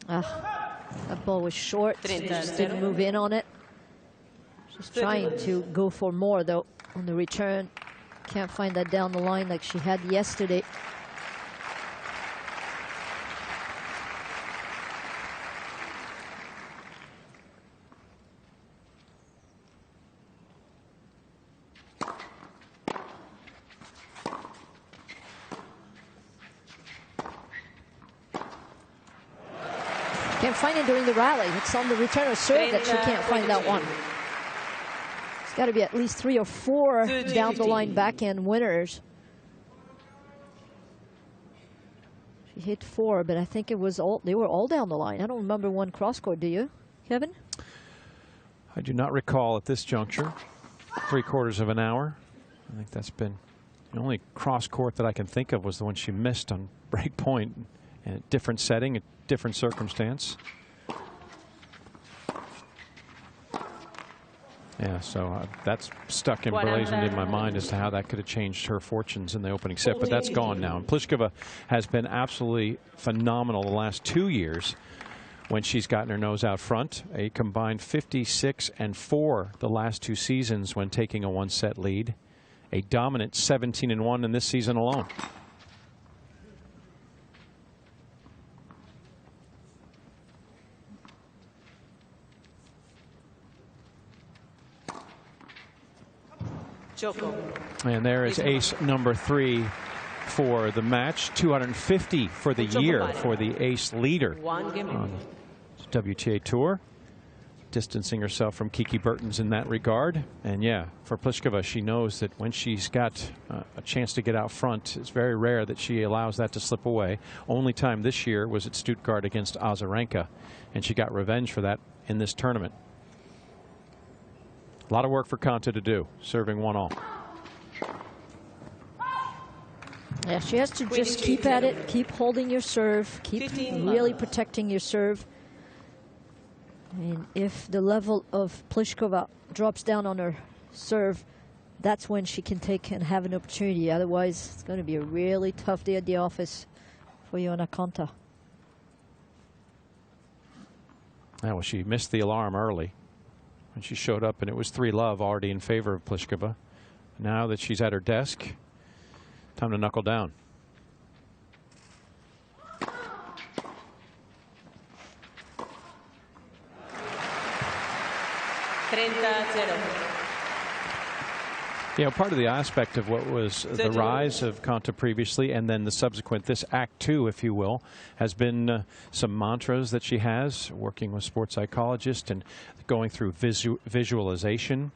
That ball was short. She just didn't move in on it. She's trying to go for more, though, on the return. Can't find that down the line like she had yesterday. Can't find it during the rally. It's on the return of serve that she can't find that one. It's got to be at least 3 or 4 down the line backhand winners. She hit 4, but I think it was all, they were all down the line. I don't remember one cross court, do you, Kevin? I do not recall at this juncture. 3/4 of an hour. I think that's been the only cross court that I can think of was the one she missed on break point. And a different setting, a different circumstance. Yeah, so that's stuck emblazoned in my mind as to how that could have changed her fortunes in the opening set, but that's gone now. And Pliskova has been absolutely phenomenal the last 2 years when she's gotten her nose out front. A combined 56-4 the last 2 seasons when taking a 1-set lead. A dominant 17-1 in this season alone. And there is ace number 3 for the match. 250 for the year for the ace leader on the WTA Tour. Distancing herself from Kiki Bertens in that regard. And yeah, for Pliskova, she knows that when she's got a chance to get out front, it's very rare that she allows that to slip away. Only time this year was at Stuttgart against Azarenka, and she got revenge for that in this tournament. A lot of work for Konta to do, serving 1-all. Yeah, she has to just keep at it, keep holding your serve, keep really protecting your serve. And if the level of Pliskova drops down on her serve, that's when she can take and have an opportunity. Otherwise, it's going to be a really tough day at the office for Johanna Konta. Well, she missed the alarm early when she showed up, and it was 3-love already in favor of Pliskova. Now that she's at her desk, time to knuckle down. You know, part of the aspect of what was the rise of Konta previously, and then the subsequent, this act 2, if you will, has been some mantras that she has, working with sports psychologists and going through visualization,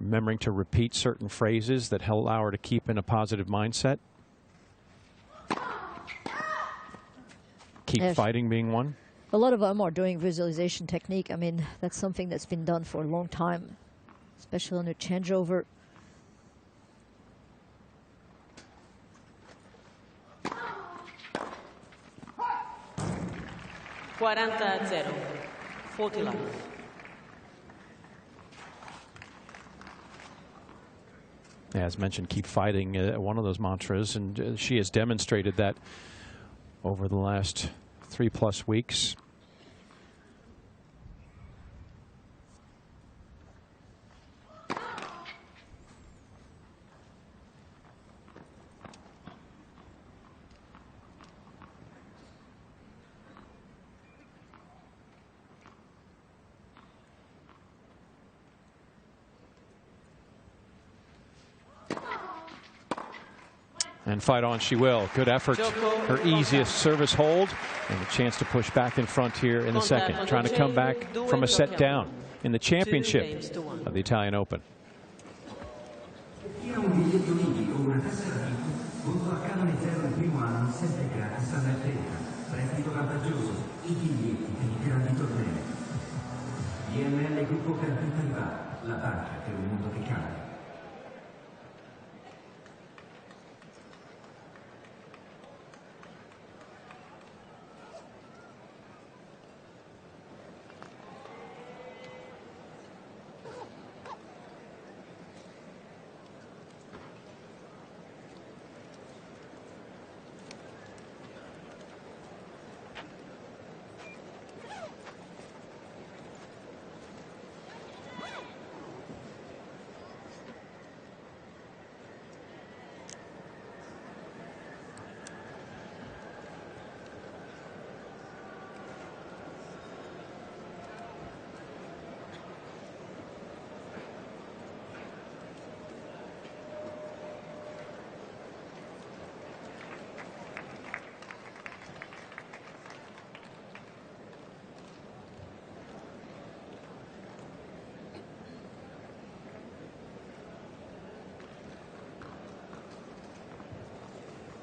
remembering to repeat certain phrases that allow her to keep in a positive mindset. Keep fighting being one. A lot of them are doing visualization technique. I mean, that's something that's been done for a long time, especially on a changeover. As mentioned, keep fighting, one of those mantras, and she has demonstrated that over the last 3+ weeks. And fight on she will. Good effort. Her easiest service hold, and a chance to push back in front here in the second. Trying to come back from a set down in the championship of the Italian Open.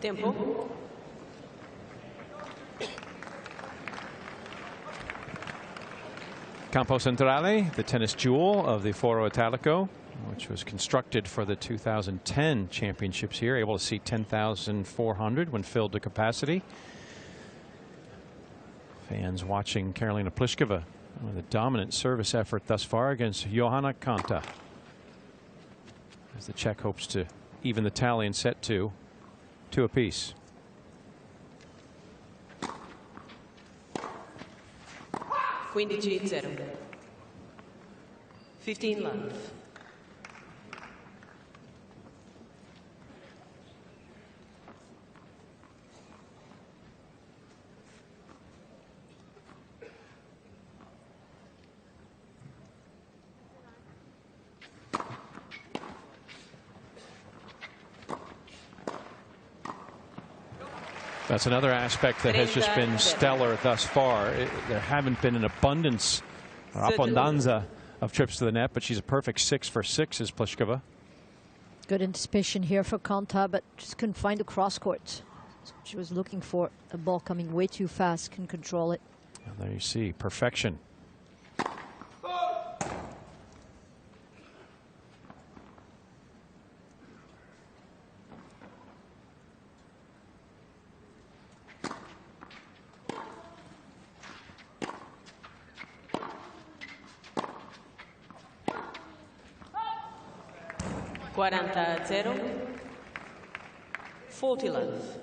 Tempo. Campo Centrale, the tennis jewel of the Foro Italico, which was constructed for the 2010 championships here, able to seat 10,400 when filled to capacity. Fans watching Karolina Pliskova With a dominant service effort thus far against Johanna Konta, as the Czech hopes to even the tally in set 2 apiece. Queen 0. 15 love. That's another aspect that has just been stellar thus far. There haven't been an abundance of trips to the net, but she's a perfect 6 for 6 is Pliskova. Good anticipation here for Konta, but just couldn't find the cross court. That's what she was looking for. A ball coming way too fast, can control it. And there you see perfection. Quaranta 0. 40 love.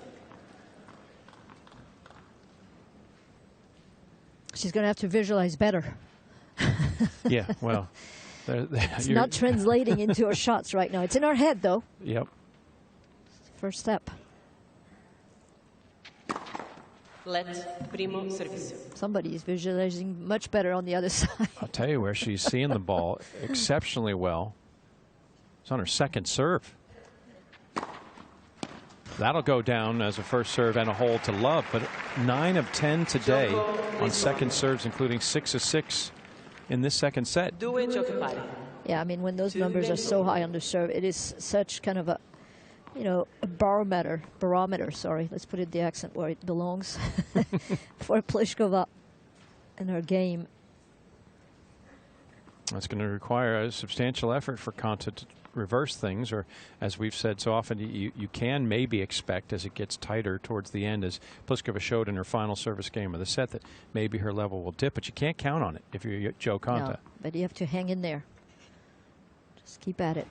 She's going to have to visualize better. Yeah, well, it's not translating into her shots right now. It's in her head, though. Yep. First step. Let primo service. Somebody is visualizing much better on the other side. I'll tell you where she's seeing the ball exceptionally well. It's on her second serve. That'll go down as a first serve and a hold to love, but 9 of 10 today on second serves, including 6 of 6 in this second set. Yeah, I mean, when those numbers are so high on the serve, it is such kind of a, you know, a barometer, sorry. Let's put it the accent where it belongs for Pliskova in her game. That's going to require a substantial effort for Konta to reverse things, or as we've said so often, you can maybe expect as it gets tighter towards the end, as Pliskova showed in her final service game of the set, that maybe her level will dip, but you can't count on it if you're Joe Konta. No, but you have to hang in there. Just keep at it.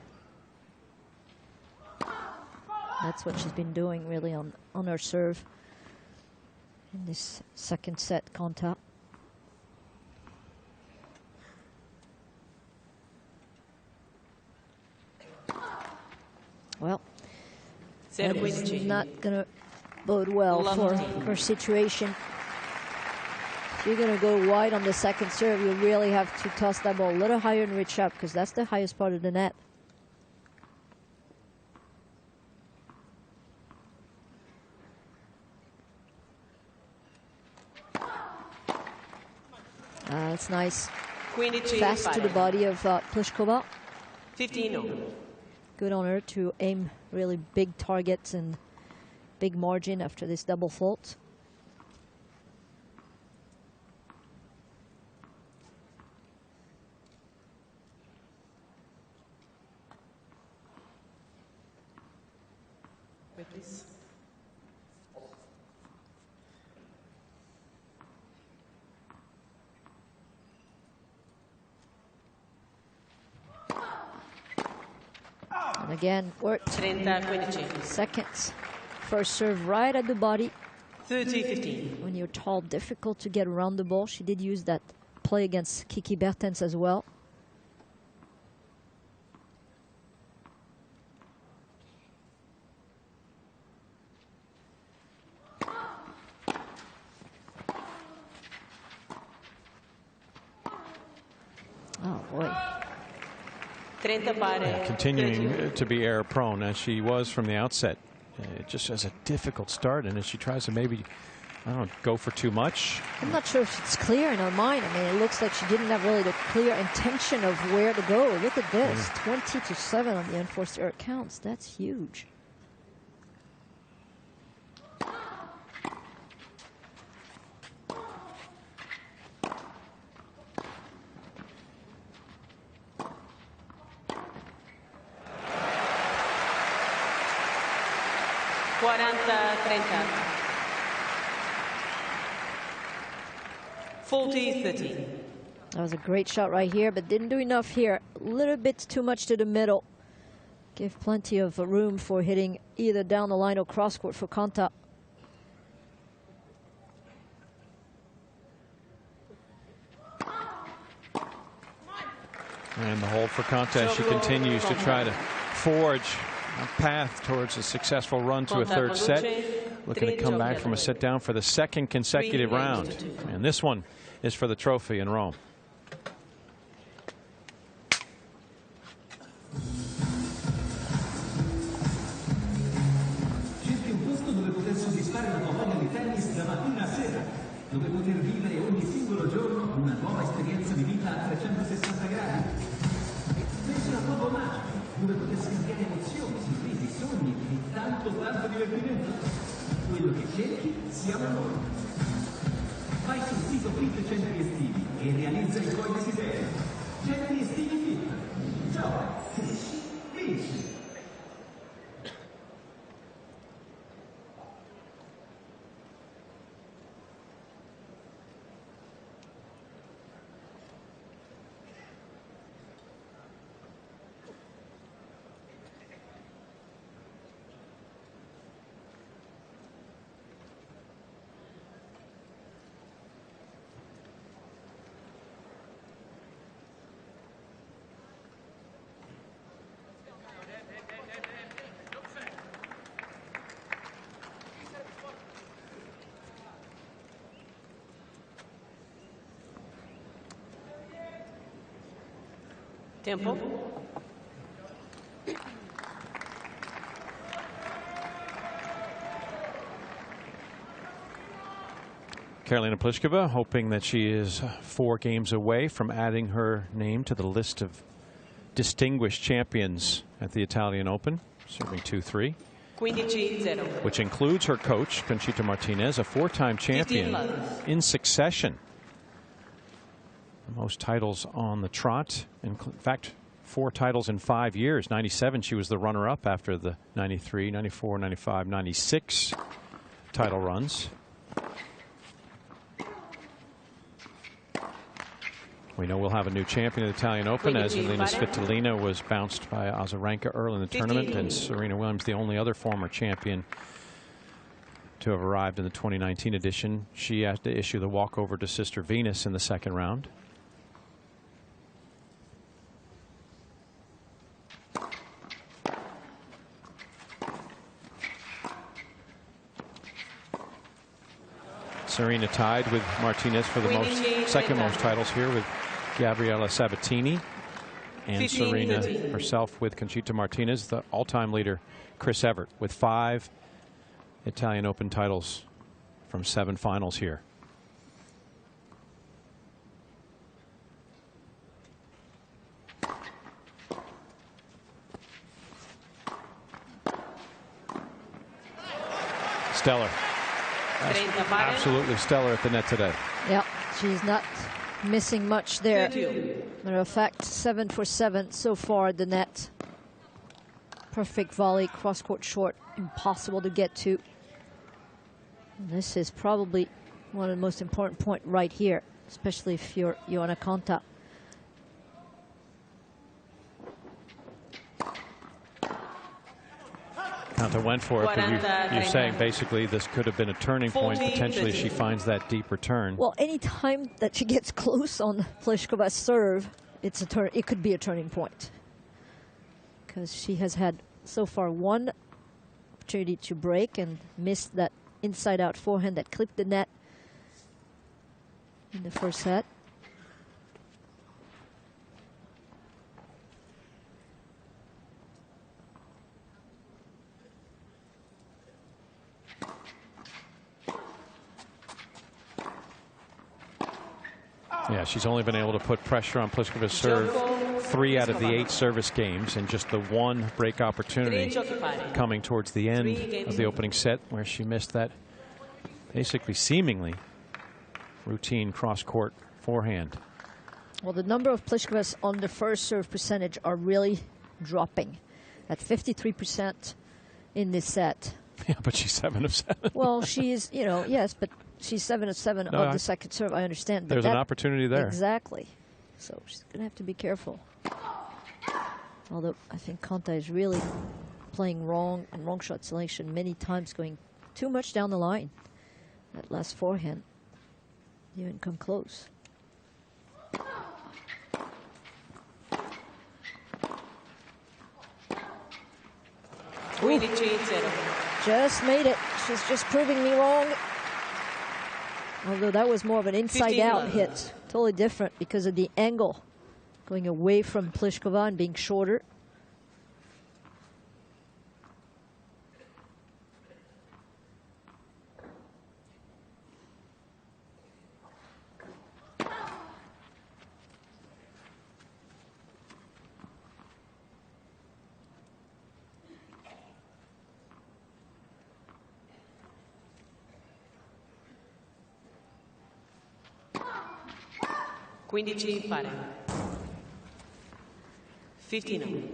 That's what she's been doing really on her serve in this second set, Konta. Well, that is not going to bode well for her situation. If you're going to go wide on the second serve, you really have to toss that ball a little higher and reach up, because that's the highest part of the net. That's nice. Fast to the body of Pliskova. 15-0. Good on her to aim really big targets and big margin after this double fault. Wait, please. And again, worked. 30-15. Seconds. First serve right at the body. 30-15. When you're tall, difficult to get around the ball. She did use that play against Kiki Bertens as well. Oh, boy. Continuing to be error prone as she was from the outset. It just has a difficult start, and as she tries to maybe, I don't know, go for too much. I'm not sure if it's clear in her mind. I mean, it looks like she didn't have really the clear intention of where to go. Look at this, 20-7 on the unforced error counts. That's huge. Konta. 40-30. That was a great shot right here, but didn't do enough here. A little bit too much to the middle. Give plenty of room for hitting either down the line or cross court for Konta. And the hold for Konta as she continues to try to forge a path towards a successful run to a third set. Looking to come back from a set down for the second consecutive round. And this one is for the trophy in Rome. Cerchi un posto dove poter soddisfare la tua voglia di tennis da mattina a sera, dove poter vivere ogni singolo giorno una nuova esperienza di vita a 360 gradi. Pensi a un luogo magico, dove poter scambiare emozioni, sorrisi, sogni e tanto divertimento. Quello che cerchi siamo noi. Vai sul sito Fit Centri Estivi e realizza i tuoi desideri. Centri Estivi Fit. Gioca, cresci, vinci. Tempo. Karolina Pliskova hoping that she is 4 games away from adding her name to the list of distinguished champions at the Italian Open, serving 2-3. 15-0. Which includes her coach, Conchita Martinez, a 4-time champion in succession. Most titles on the trot. In fact, 4 titles in 5 years. 97, she was the runner-up after the 93, 94, 95, 96 title runs. We know we'll have a new champion of the Italian Open, as Elena Svitolina was bounced by Azarenka early in the tournament, and Serena Williams, the only other former champion to have arrived in the 2019 edition. She had to issue the walkover to Sister Venus in the second round. Serena tied with Martinez for the second most titles here with Gabriela Sabatini, and Serena herself with Conchita Martinez. The all-time leader, Chris Evert, with 5 Italian Open titles from 7 finals here. Stellar. Absolutely stellar at the net today. Yeah, she's not missing much there. Matter of fact, 7 for 7 so far at the net. Perfect volley, cross-court short, impossible to get to. And this is probably one of the most important points right here, especially if you're Johanna Konta. Konta went for it, but you're saying basically this could have been a turning point. Potentially she finds that deep return. Well, any time that she gets close on Pliskova's serve, it's a turn. It could be a turning point, because she has had so far 1 opportunity to break and missed that inside-out forehand that clipped the net in the first set. Yeah, she's only been able to put pressure on Pliskova's serve 3 out of the 8 service games, and just the 1 break opportunity coming towards the end of the opening set, where she missed that basically seemingly routine cross-court forehand. Well, the number of Pliskova's on the first serve percentage are really dropping at 53% in this set. Yeah, but she's 7 of 7. Well, she is, you know, yes, but she's 7 of 7 on the second serve. I understand. But there's an opportunity there. Exactly. So she's going to have to be careful. Although I think Konta is really playing wrong and wrong shot selection many times, going too much down the line. That last forehand didn't come close. Just made it. She's just proving me wrong. Although that was more of an inside-out hit. Totally different because of the angle. Going away from Pliskova and being shorter. Pari. 15.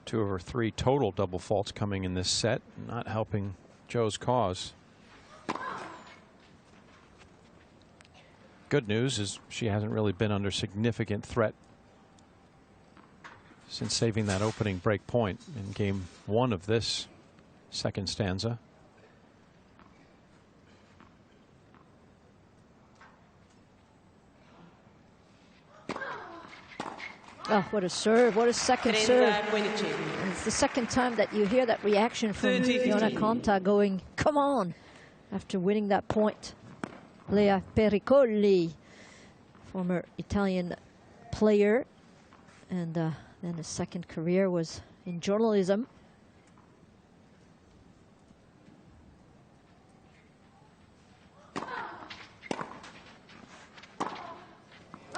Two of her 3 total double faults coming in this set, not helping Joe's cause. Good news is she hasn't really been under significant threat since saving that opening break point in game 1 of this second stanza. Oh, what a serve. What a second serve. And it's the second time that you hear that reaction from Johanna Konta going, come on, after winning that point. Lea Pericoli, former Italian player, and then his second career was in journalism.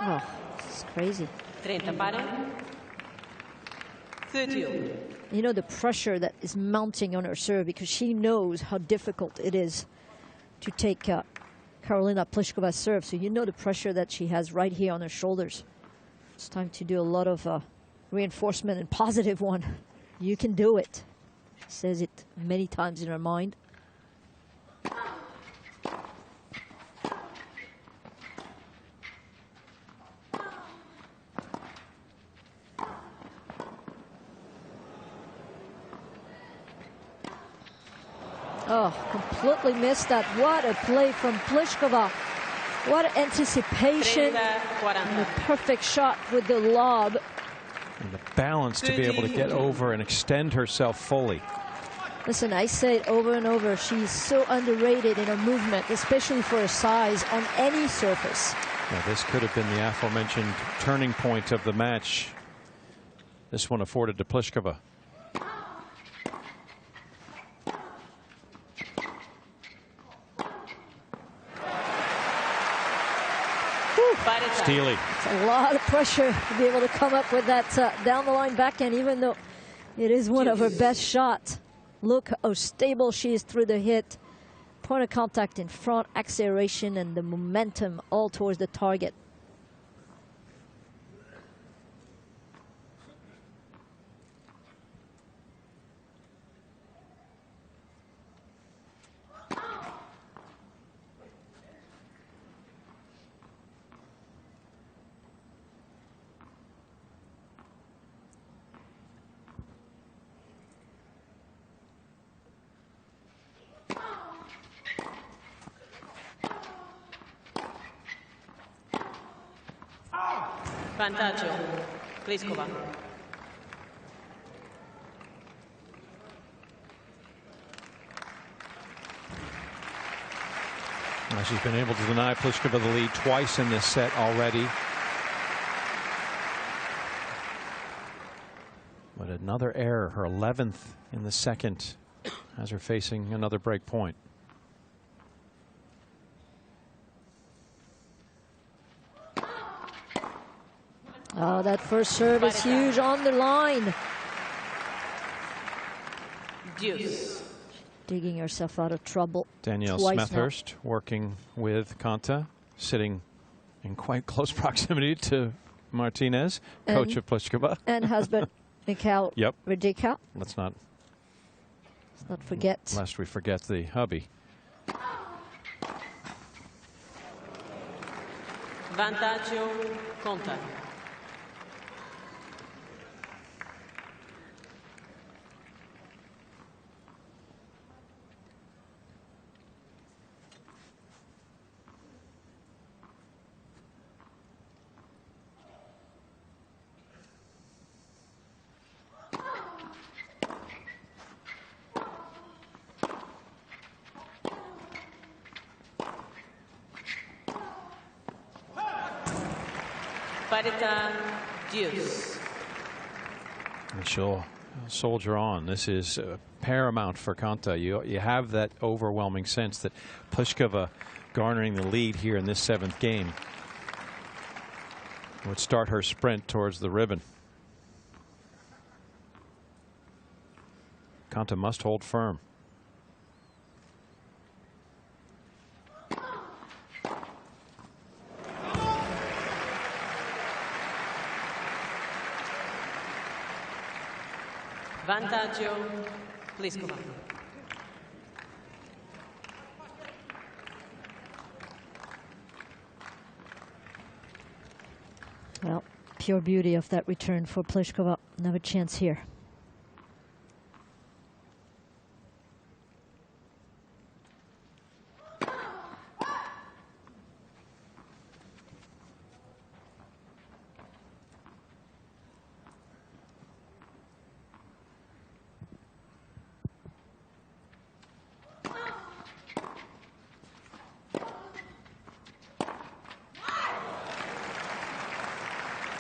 Oh, this is crazy. 30 pari. 30. You know the pressure that is mounting on her serve because she knows how difficult it is to take Karolina Pliskova's serve. So you know the pressure that she has right here on her shoulders. It's time to do a lot of reinforcement and positive one. You can do it. She says it many times in her mind. Oh, completely missed that. What a play from Pliskova. What anticipation. And a perfect shot with the lob. And the balance to be able to get over and extend herself fully. Listen, I say it over and over. She's so underrated in her movement, especially for her size on any surface. Now, this could have been the aforementioned turning point of the match. This one afforded to Pliskova. Steely. It's a lot of pressure to be able to come up with that down the line backhand, even though it is one of her best shots. Look how stable she is through the hit. Point of contact in front, acceleration, and the momentum all towards the target. Vantaggio, Pliskova. Well, she's been able to deny Pliskova the lead twice in this set already. But another error, her 11th in the second, has her facing another break point. Oh, that first serve is huge on the line. Deuce. Digging herself out of trouble. Danielle Smethurst working with Konta, sitting in quite close proximity to Martinez, coach of Pliskova. And husband Mikhail Yep. Radika. Let's not Let's not forget. Lest we forget the hubby. Vantaggio Konta. Parità deuce. And she'll soldier on. This is paramount for Konta. You have that overwhelming sense that Pliskova garnering the lead here in this 7th game would start her sprint towards the ribbon. Konta must hold firm. Vantaggio Pliskova. Well, pure beauty of that return for Pliskova. Another chance here.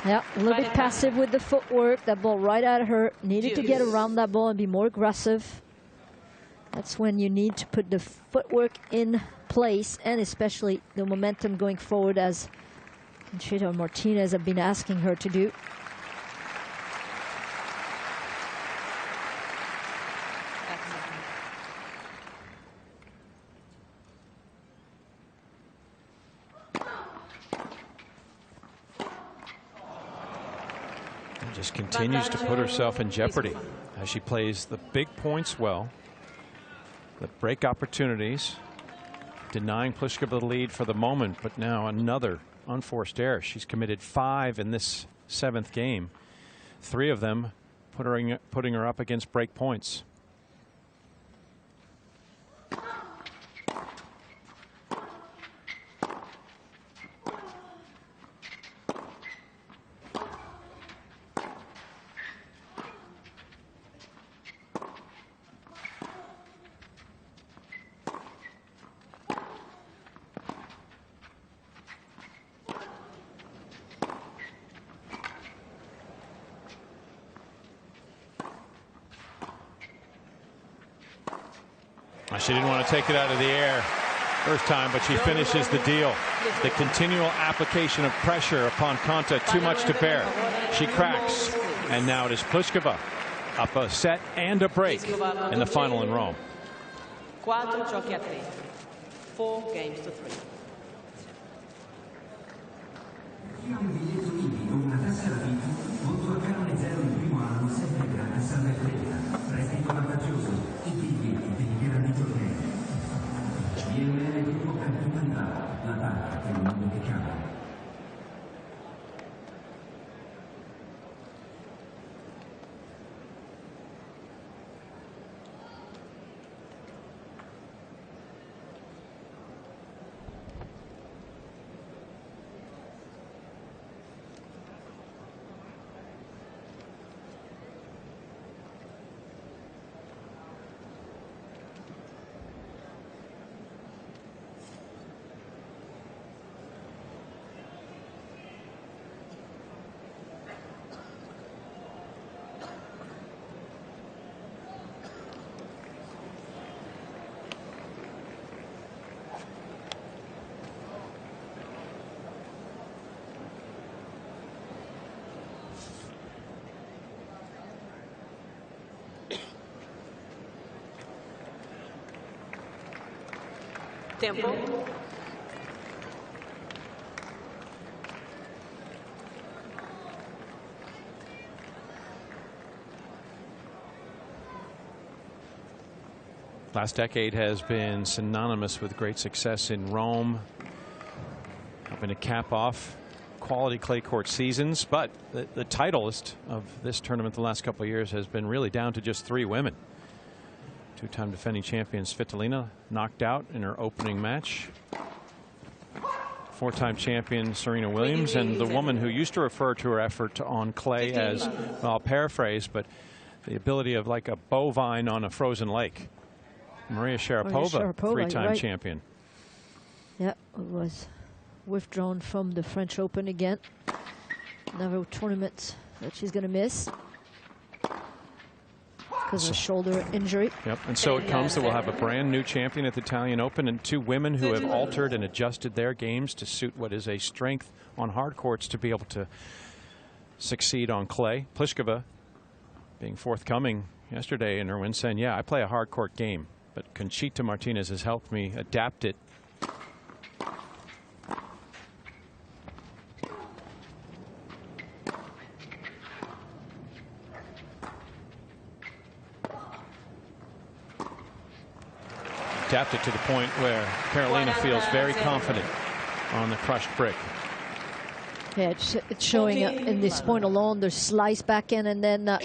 Yeah, a little bit passive with the footwork. That ball right at her. Needed to get around that ball and be more aggressive. That's when you need to put the footwork in place, and especially the momentum going forward, as Conchita Martinez have been asking her to do. Just continues to put herself in jeopardy as she plays the big points well, the break opportunities, denying Pliskova the lead for the moment, but now another unforced error. She's committed 5 in this 7th game, 3 of them putting her up against break points. She didn't want to take it out of the air first time, but she finishes the deal. The continual application of pressure upon Konta, too much to bear. She cracks, and now it is Pliskova up a set and a break in the final in Rome. 4 giochi a 3. 4 games to 3. Un biglietto Ibi con una tessera VIP, molto a canone 0 il primo anno, sempre gratis alla fretta. Prestito vantaggioso, i biglietti per i grandi tornei. GML Gruppo Cantità, la banca per il mondo che cambia. Tempo. Last decade has been synonymous with great success in Rome, helping to cap off quality clay court seasons. But the titleist of this tournament the last couple of years has been really down to just 3 women. Two-time defending champion Svitolina knocked out in her opening match. 4-time champion Serena Williams, and the woman who used to refer to her effort on clay as, well, I'll paraphrase, but the ability of like a bovine on a frozen lake. Maria Sharapova, 3-time champion. Yeah, it was withdrawn from the French Open again. Another tournament that she's going to miss because of a shoulder injury. Yep, and so it comes that we'll have a brand new champion at the Italian Open and 2 women who have altered and adjusted their games to suit what is a strength on hard courts to be able to succeed on clay. Pliskova being forthcoming yesterday in her win, saying, yeah, I play a hard court game, but Conchita Martinez has helped me adapt it. Adapted to the point where Karolina feels very confident on the crushed brick. Yeah, it's showing in this point alone. There's slice back in, and then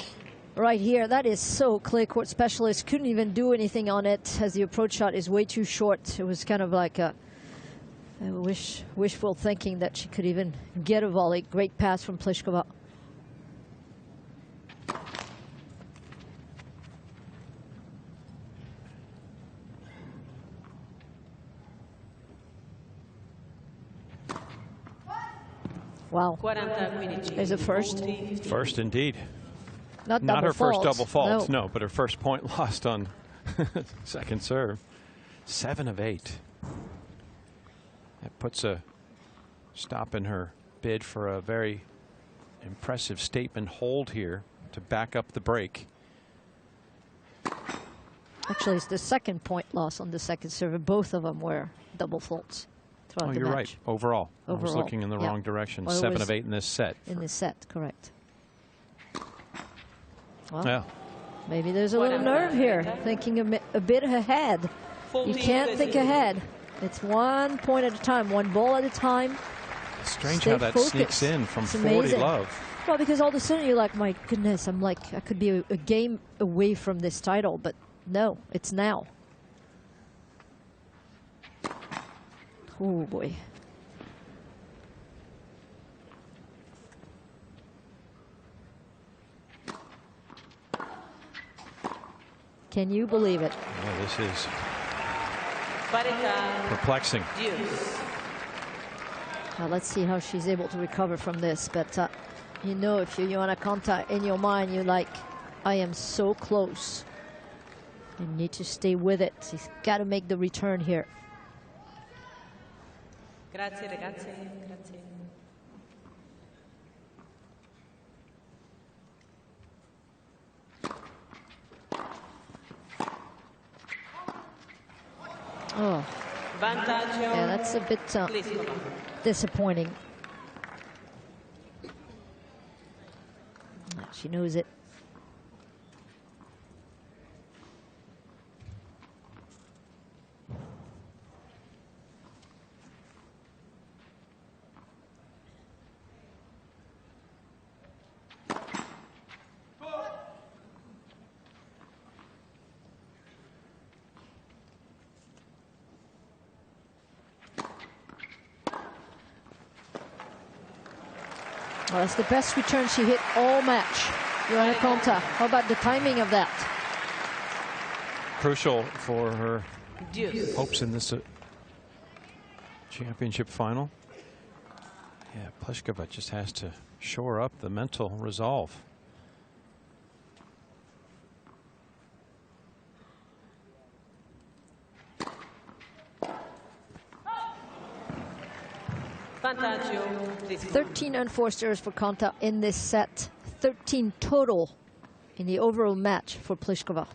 right here, that is so clay court specialist. Couldn't even do anything on it as the approach shot is way too short. It was kind of like a wishful thinking that she could even get a volley. Great pass from Pliskova. Wow. There's a first. First indeed. Not her fault. first double fault, no, but her first point lost on second serve. 7 of 8. That puts a stop in her bid for a very impressive statement hold here to back up the break. Actually, it's the second point loss on the second serve. Both of them were double faults. Oh, you're right. Overall. I was looking in the wrong direction. Well, 7 of 8 in this set. In this set, correct. Well, yeah. Maybe there's a little nerve here, thinking a bit ahead. You can't think ahead. It's 1 point at a time, 1 ball at a time. Strange Stay how that focused. sneaks in from It's 40 amazing. love. Well, because all of a sudden you're like, my goodness, I'm like, I could be a game away from this title, but no, it's now. Oh boy. Can you believe it? Yeah, this is perplexing. Well, let's see how she's able to recover from this. But you know, if you're Johanna Konta, in your mind, you're like, I am so close. You need to stay with it. She's got to make the return here. Grazie, ragazzi. Grazie. Oh, yeah, that's a bit disappointing. She knows it. Well, that's the best return she hit all match. Johanna Konta. How about the timing of that? Crucial for her hopes in this championship final. Yeah, Pliskova just has to shore up the mental resolve. Vantaggio. 13 unforced errors for Konta in this set. 13 total in the overall match for Pliskova.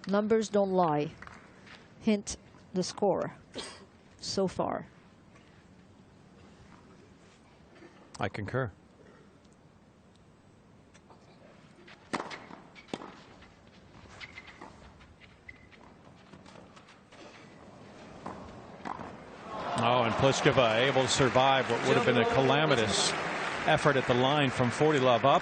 Numbers don't lie. Hint the score so far. I concur. Oh, and Pliskova able to survive what would have been a calamitous effort at the line from 40 love up.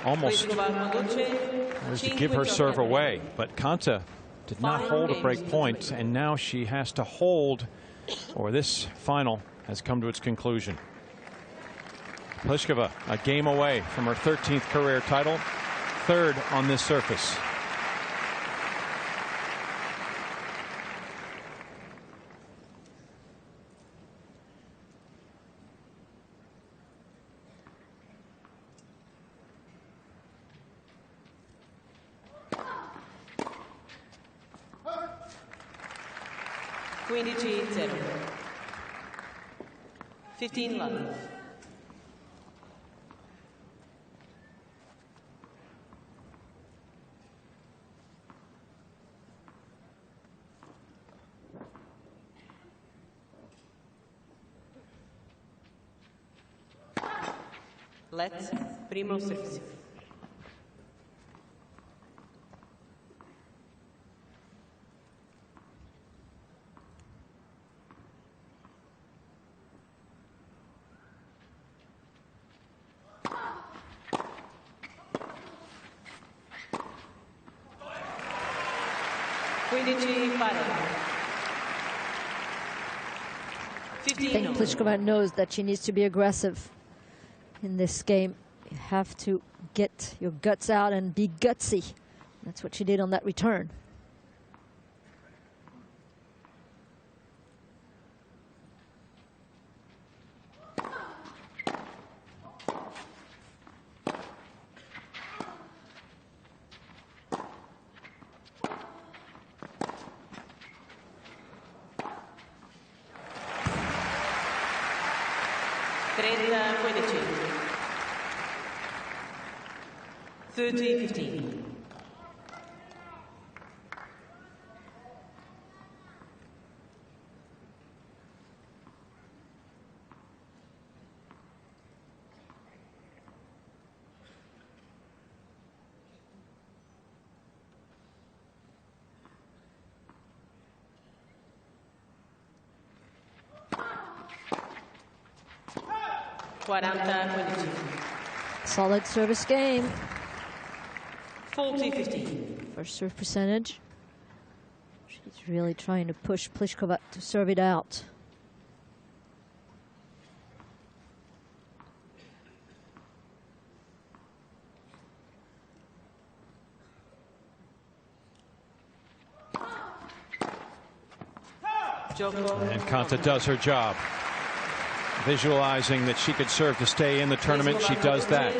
Almost was to give her serve away, but Konta did not hold a break point, and now she has to hold, or this final has come to its conclusion. Pliskova a game away from her 13th career title, third on this surface. Queen 0. 15 love. Let's primo service. I think Pliskova knows that she needs to be aggressive in this game. You have to get your guts out and be gutsy. That's what she did on that return. Solid service game. 40-15. First serve percentage. She's really trying to push Pliskova to serve it out. And Konta does her job. Visualizing that she could serve to stay in the tournament, she does that.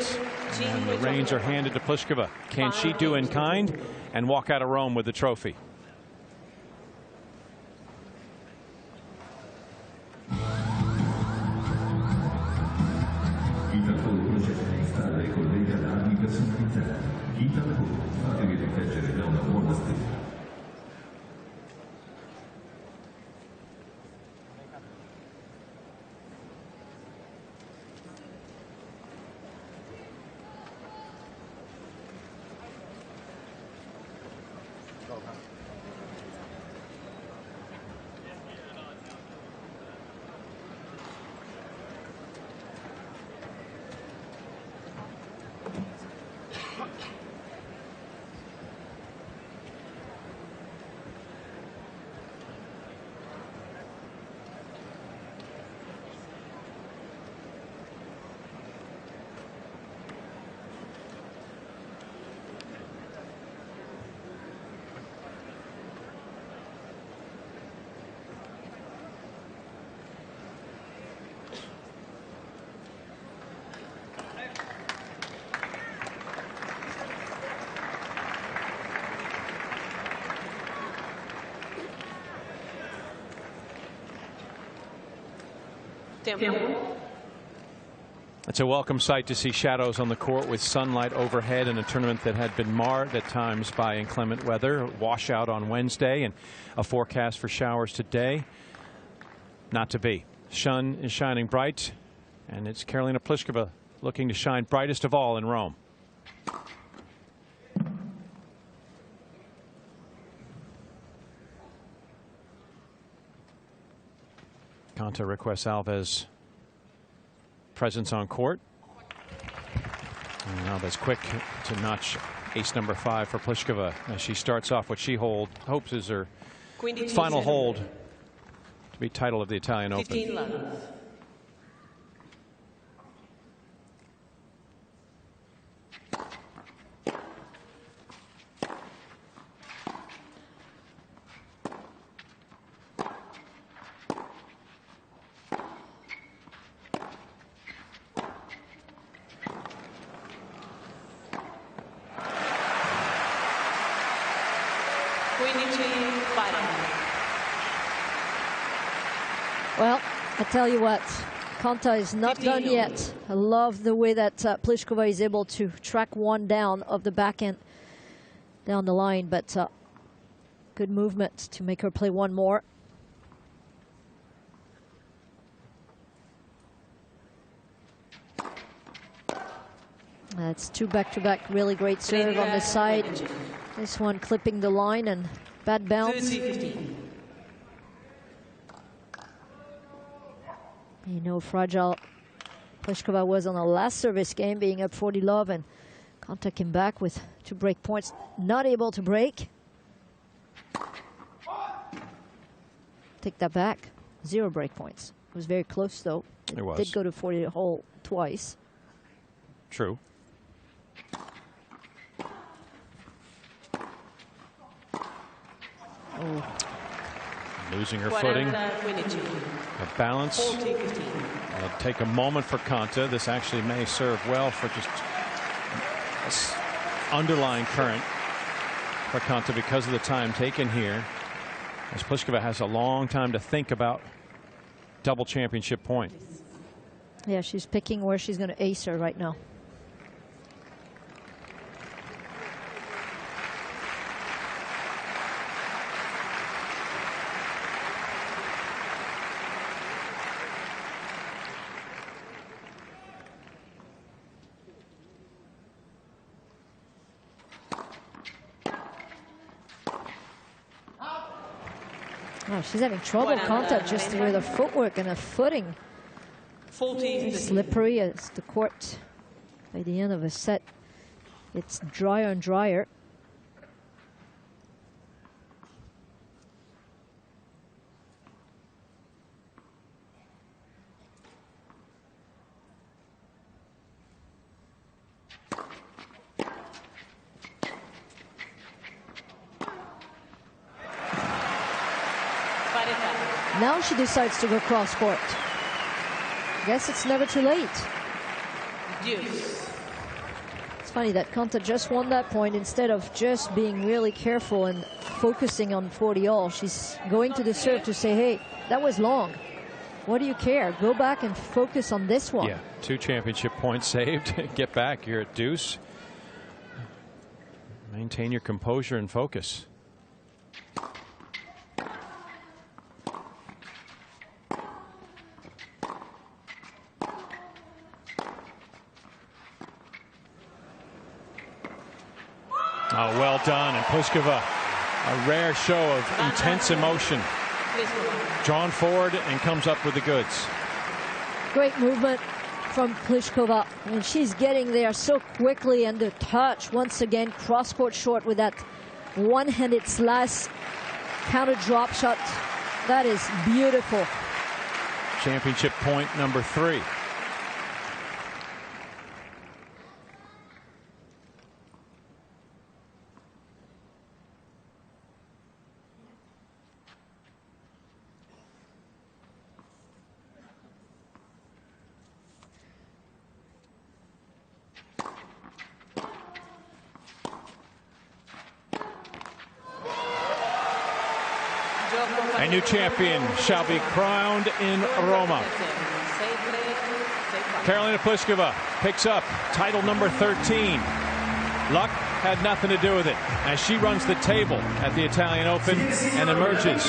And the reins are handed to Pliskova. Can she do in kind and walk out of Rome with the trophy? It's a welcome sight to see shadows on the court with sunlight overhead in a tournament that had been marred at times by inclement weather. Washout on Wednesday and a forecast for showers today. Not to be. Sun is shining bright, and it's Karolina Pliskova looking to shine brightest of all in Rome. Konta requests Alves' presence on court. And Alves quick to notch ace number 5 for Pliskova as she starts off what she hopes is her final hold to be title of the Italian Open. Well, I tell you what, Konta is not done yet. I love the way that Pliskova is able to track one down of the backhand down the line, but good movement to make her play one more. That's 2 back-to-back, really great serve on this side. This one clipping the line and bad bounce. You know, fragile Pliskova was on the last service game, being up 40-love, and Konta came back with 2 break points, not able to break. Take that back, 0 break points. It was very close, though. It was. Did go to 40-hole twice. True. Oh. Losing her footing, her balance. It'll take a moment for Konta. This actually may serve well for just this underlying current for Konta because of the time taken here, as Pliskova has a long time to think about double championship point. Yeah, she's picking where she's going to ace her right now. Oh, she's having trouble, Konta, just with her footwork and her footing. Slippery as the court by the end of a set. It's drier and drier. Now she decides to go cross court. Guess it's never too late. It's funny that Konta just won that point instead of just being really careful and focusing on 40-all. She's going to the serve to say, hey, that was long. What do you care? Go back and focus on this one. Yeah, 2 championship points saved. Get back. You're at deuce. Maintain your composure and focus. Oh, well done. And Pliskova, a rare show of intense emotion. Drawn forward and comes up with the goods. Great movement from Pliskova. And she's getting there so quickly, and the touch once again, cross-court short with that one-handed slice, counter drop shot. That is beautiful. Championship point number 3. A new champion shall be crowned in Roma. Karolina Pliskova picks up title number 13. Luck had nothing to do with it as she runs the table at the Italian Open and emerges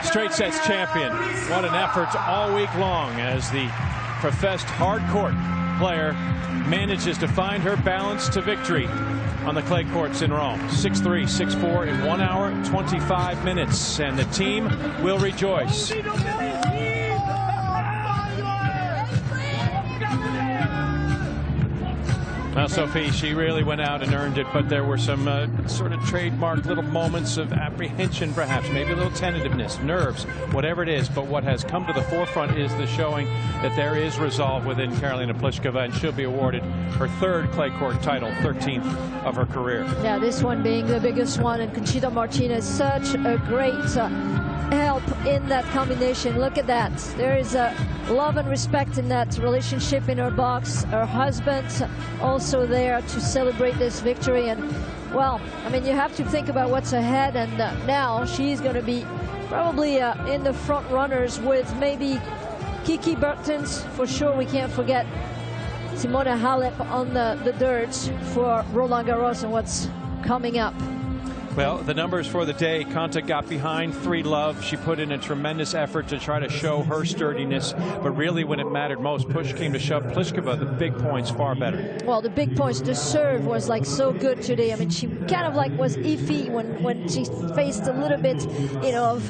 straight sets champion. What an effort all week long as the professed hard court player manages to find her balance to victory. on the clay courts in Rome. 6-3, 6-4 in 1 hour, 25 minutes. And the team will rejoice. Well, Sophie, she really went out and earned it, but there were some sort of trademark little moments of apprehension, perhaps, maybe a little tentativeness, nerves, whatever it is. But what has come to the forefront is the showing that there is resolve within Karolina Pliskova, and she'll be awarded her 3rd clay court title, 13th of her career. Yeah, this one being the biggest one, and Conchita Martinez, such a great help in that combination. Look at that. There is a love and respect in that relationship in her box. Her husband also there to celebrate this victory. And, well, I mean, you have to think about what's ahead. And now she's going to be probably in the front runners with maybe Kiki Bertens. For sure, we can't forget Simona Halep on the dirt for Roland Garros and what's coming up. Well, the numbers for the day, Konta got behind 3-love. She put in a tremendous effort to try to show her sturdiness, but really when it mattered most, push came to shove. Pliskova, the big points, far better. Well, the big points, the serve was like so good today. I mean, she kind of like was iffy when she faced a little bit, of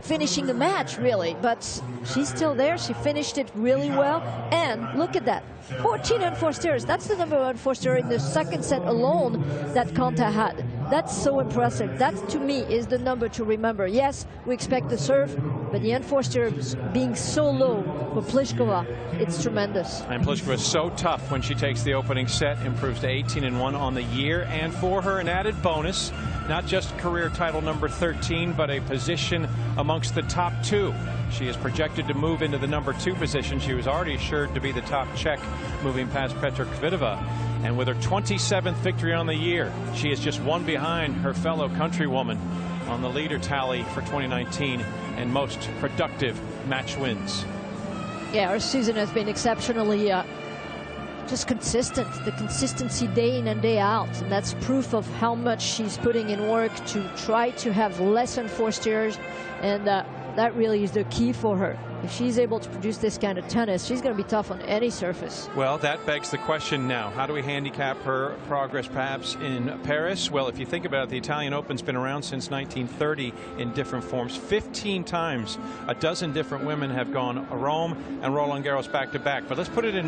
finishing the match, really. But she's still there. She finished it really well. And look at that. 14 unforced errors. That's the number 1 unforced error in the second set alone that Konta had. That's so impressive. That, to me, is the number to remember. Yes, we expect the serve, but the unforced errors being so low for Pliskova, it's tremendous. And Pliskova is so tough when she takes the opening set, improves to 18-1 on the year. And for her, an added bonus, not just career title number 13, but a position amongst the top 2. She is projected to move into the number 2 position. She was already assured to be the top Czech, moving past Petra Kvitova. And with her 27th victory on the year, she is just one behind her fellow countrywoman on the leader tally for 2019 and most productive match wins. Yeah, her season has been exceptionally just consistent. The consistency day in and day out. And that's proof of how much she's putting in work to try to have less unforced errors. And that really is the key for her. If she's able to produce this kind of tennis, she's going to be tough on any surface. Well, that begs the question now. How do we handicap her progress perhaps in Paris? Well, if you think about it, the Italian Open's been around since 1930 in different forms. 15 times, a dozen different women have gone Rome and Roland Garros back-to-back. But let's put it in